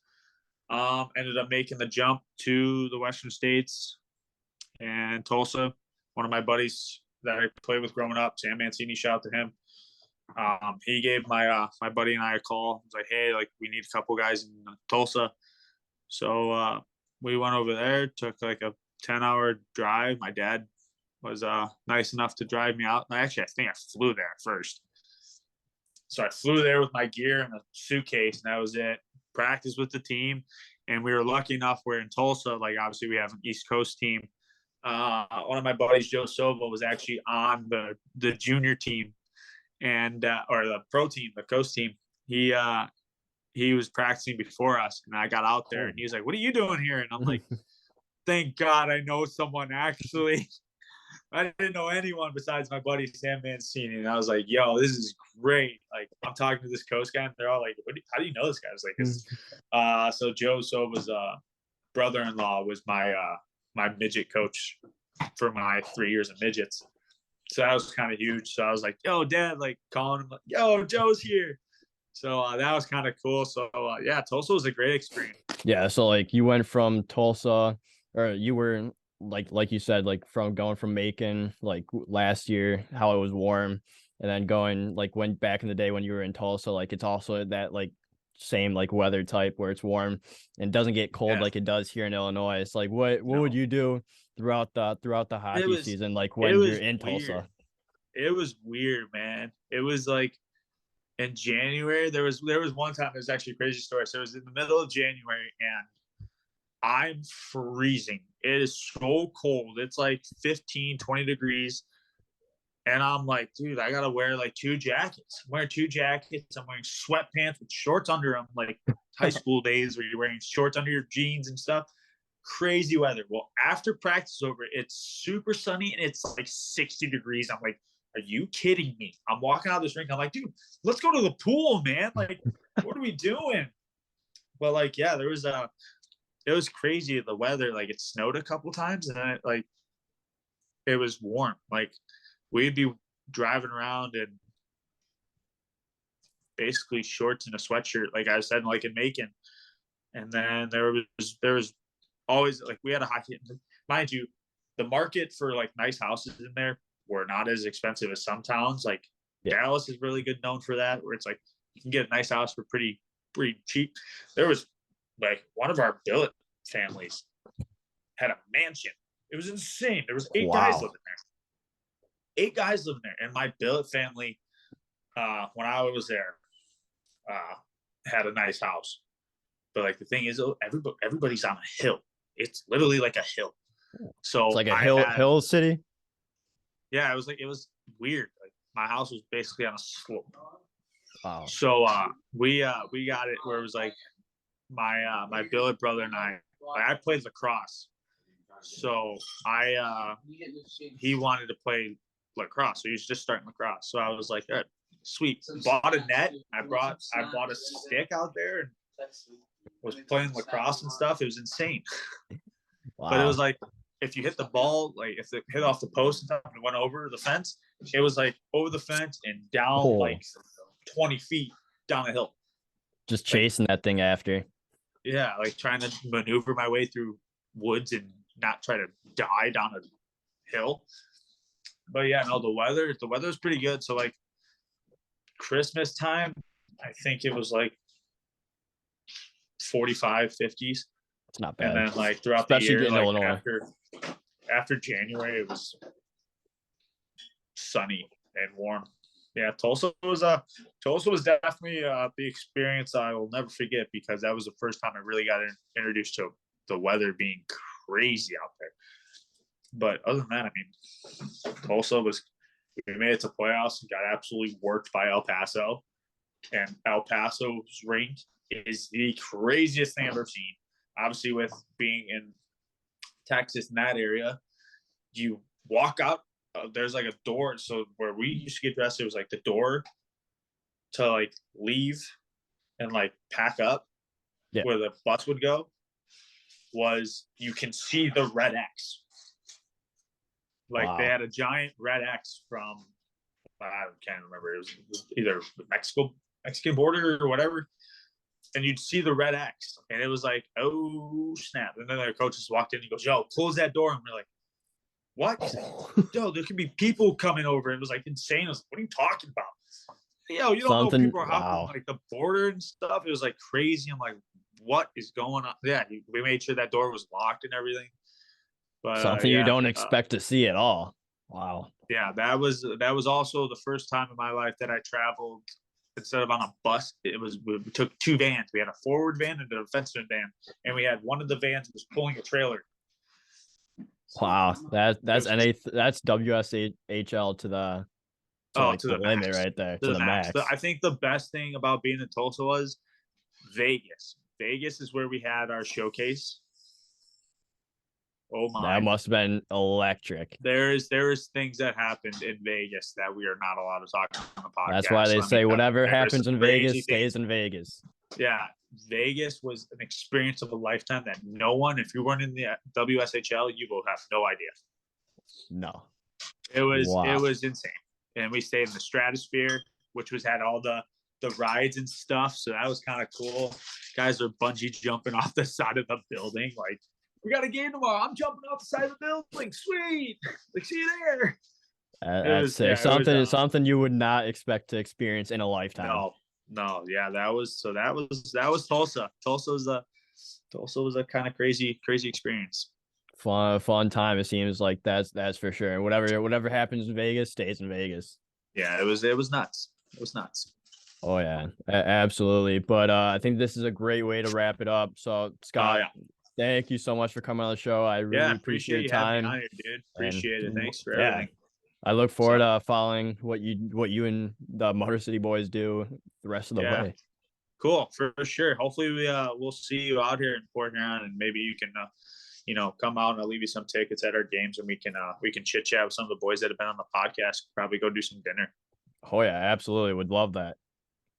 Ended up making the jump to the Western States and Tulsa. One of my buddies that I played with growing up, Sam Mancini, shout out to him. He gave my buddy and I a call. He was like, "Hey, like, we need a couple guys in Tulsa." So we went over there, took like a 10-hour drive. My dad was nice enough to drive me out. I think I flew there first. So I flew there with my gear and a suitcase, and that was it. Practiced with the team, and we were lucky enough we're in Tulsa. Like, obviously, we have an East Coast team. One of my buddies, Joe Sova, was actually on the junior team and or the pro team, the coast team. He was practicing before us, and I got out there, and he was like, "What are you doing here?" And I'm like, "Thank God I know someone actually." I didn't know anyone besides my buddy Sam Mancini, and I was like, "Yo, this is great!" Like, I'm talking to this coast guy, and they're all like, "How do you know this guy?" I was like, "So Joe Sova's brother-in-law was my midget coach for my 3 years of midgets, so that was kind of huge." So I was like, "Yo, Dad," like, calling him, like, "Yo, Joe's here." So that was kind of cool. So yeah, Tulsa was a great experience. Yeah, so like you went from Tulsa, or you were like you said, like going from Macon, like last year, how it was warm, and then going, like, went back in the day when you were in Tulsa, like it's also that like same like weather type where it's warm and doesn't get cold like it does here in Illinois. It's like what would you do throughout the hockey season, like when you're in Tulsa? It was weird, man. It was like in January, there was one time, there's actually a crazy story. So it was in the middle of January, and I'm freezing. It is so cold. It's like 15, 20 degrees. And I'm like, dude, I got to wear like 2 jackets. I'm wearing 2 jackets. I'm wearing sweatpants with shorts under them, like high school days where you're wearing shorts under your jeans and stuff. Crazy weather. Well, after practice is over, it's super sunny and it's like 60 degrees. I'm like, are you kidding me? I'm walking out of this rink. I'm like, dude, let's go to the pool, man. Like, what are we doing? But like, yeah, it was crazy. The weather, like it snowed a couple times and then it was warm. Like we'd be driving around in basically shorts and a sweatshirt, like I said, like in Macon. And then there was always like, we had a hockey, mind you, the market for like nice houses in there were not as expensive as some towns. Like Dallas is really good known for that, where it's like you can get a nice house for pretty cheap. There was like one of our billet families had a mansion. It was insane. There was 8 guys living there. 8 guys living there. And my billet family, when I was there, had a nice house. But like the thing is, everybody's on a hill. It's literally like a hill. So it's like a hill city. Yeah, it was weird. Like my house was basically on a slope. Wow. So we got it where it was like my billet brother and I played lacrosse. So he wanted to play lacrosse. So he was just starting lacrosse. So I was like, all right, sweet. Bought a net. I bought a stick out there and was playing lacrosse and stuff. It was insane. Wow. But it was like, if you hit the ball, like if it hit off the post and stuff and went over the fence, it was like over the fence and down like 20 feet down the hill. Just chasing that thing after. Yeah, like trying to maneuver my way through woods and not try to die down a hill. But yeah, no, the weather's pretty good. So like Christmas time, I think it was like 45, 50s. It's not bad. And then like throughout especially the year, in like Illinois. after January, it was sunny and warm. Yeah, Tulsa was definitely the experience I will never forget, because that was the first time I really got introduced to the weather being crazy out there. But other than that, I mean, Tulsa we made it to playoffs and got absolutely worked by El Paso, and El Paso's rink is the craziest thing I've ever seen. Obviously, with being in Texas in that area, you walk out. There's like a door. So where we used to get dressed, it was like the door to like leave and like pack up, where the bus would go, was you can see the red X. Like they had a giant red X from, I can't remember. It was either the Mexican border or whatever. And you'd see the red X, and it was like, oh snap! And then their coach just walked in. He goes, "Yo, close that door." And we're like, "What?" He's like, "Yo, there could be people coming over." It was like insane. I was like, "What are you talking about?" Yo, you don't know people are hopping like the border and stuff. It was like crazy. I'm like, "What is going on?" Yeah, we made sure that door was locked and everything. But something you don't expect to see at all. Wow. Yeah, that was also the first time in my life that I traveled. Instead of on a bus, we took 2 vans. We had a forward van and a defensive van, and we had one of the vans was pulling a trailer. Wow, that's WSHL to the limit right there, to the max. I think the best thing about being in Tulsa was Vegas. Vegas is where we had our showcase. Oh my! That must have been electric. There is things that happened in Vegas that we are not allowed to talk on the podcast. That's why they say whatever happens in Vegas stays in Vegas. Yeah, Vegas was an experience of a lifetime that no one, if you weren't in the WSHL, you will have no idea. No, it was insane, and we stayed in the Stratosphere, which had all the rides and stuff. So that was kind of cool. Guys are bungee jumping off the side of the building, like. We got a game tomorrow. I'm jumping off the side of the building. Sweet. Like, see you there. That's something you would not expect to experience in a lifetime. No. Yeah, that was Tulsa. Tulsa was a kind of crazy experience. Fun time. It seems like that's for sure. Whatever happens in Vegas stays in Vegas. Yeah, it was nuts. It was nuts. Oh yeah, absolutely. But I think this is a great way to wrap it up. So Scott. Thank you so much for coming on the show. I really appreciate your time. Here, dude. Appreciate it. Thanks for everything. I look forward to following what you and the Motor City boys do the rest of the way. Cool, for sure. Hopefully we'll see you out here in Fort Huron, and maybe you can come out and I'll leave you some tickets at our games, and we can chit chat with some of the boys that have been on the podcast. Probably go do some dinner. Oh yeah, absolutely. Would love that.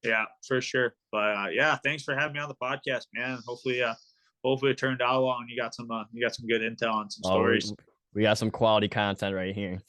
Yeah, for sure. But yeah, thanks for having me on the podcast, man. Hopefully it turned out well and you got some good intel on some stories. We got some quality content right here.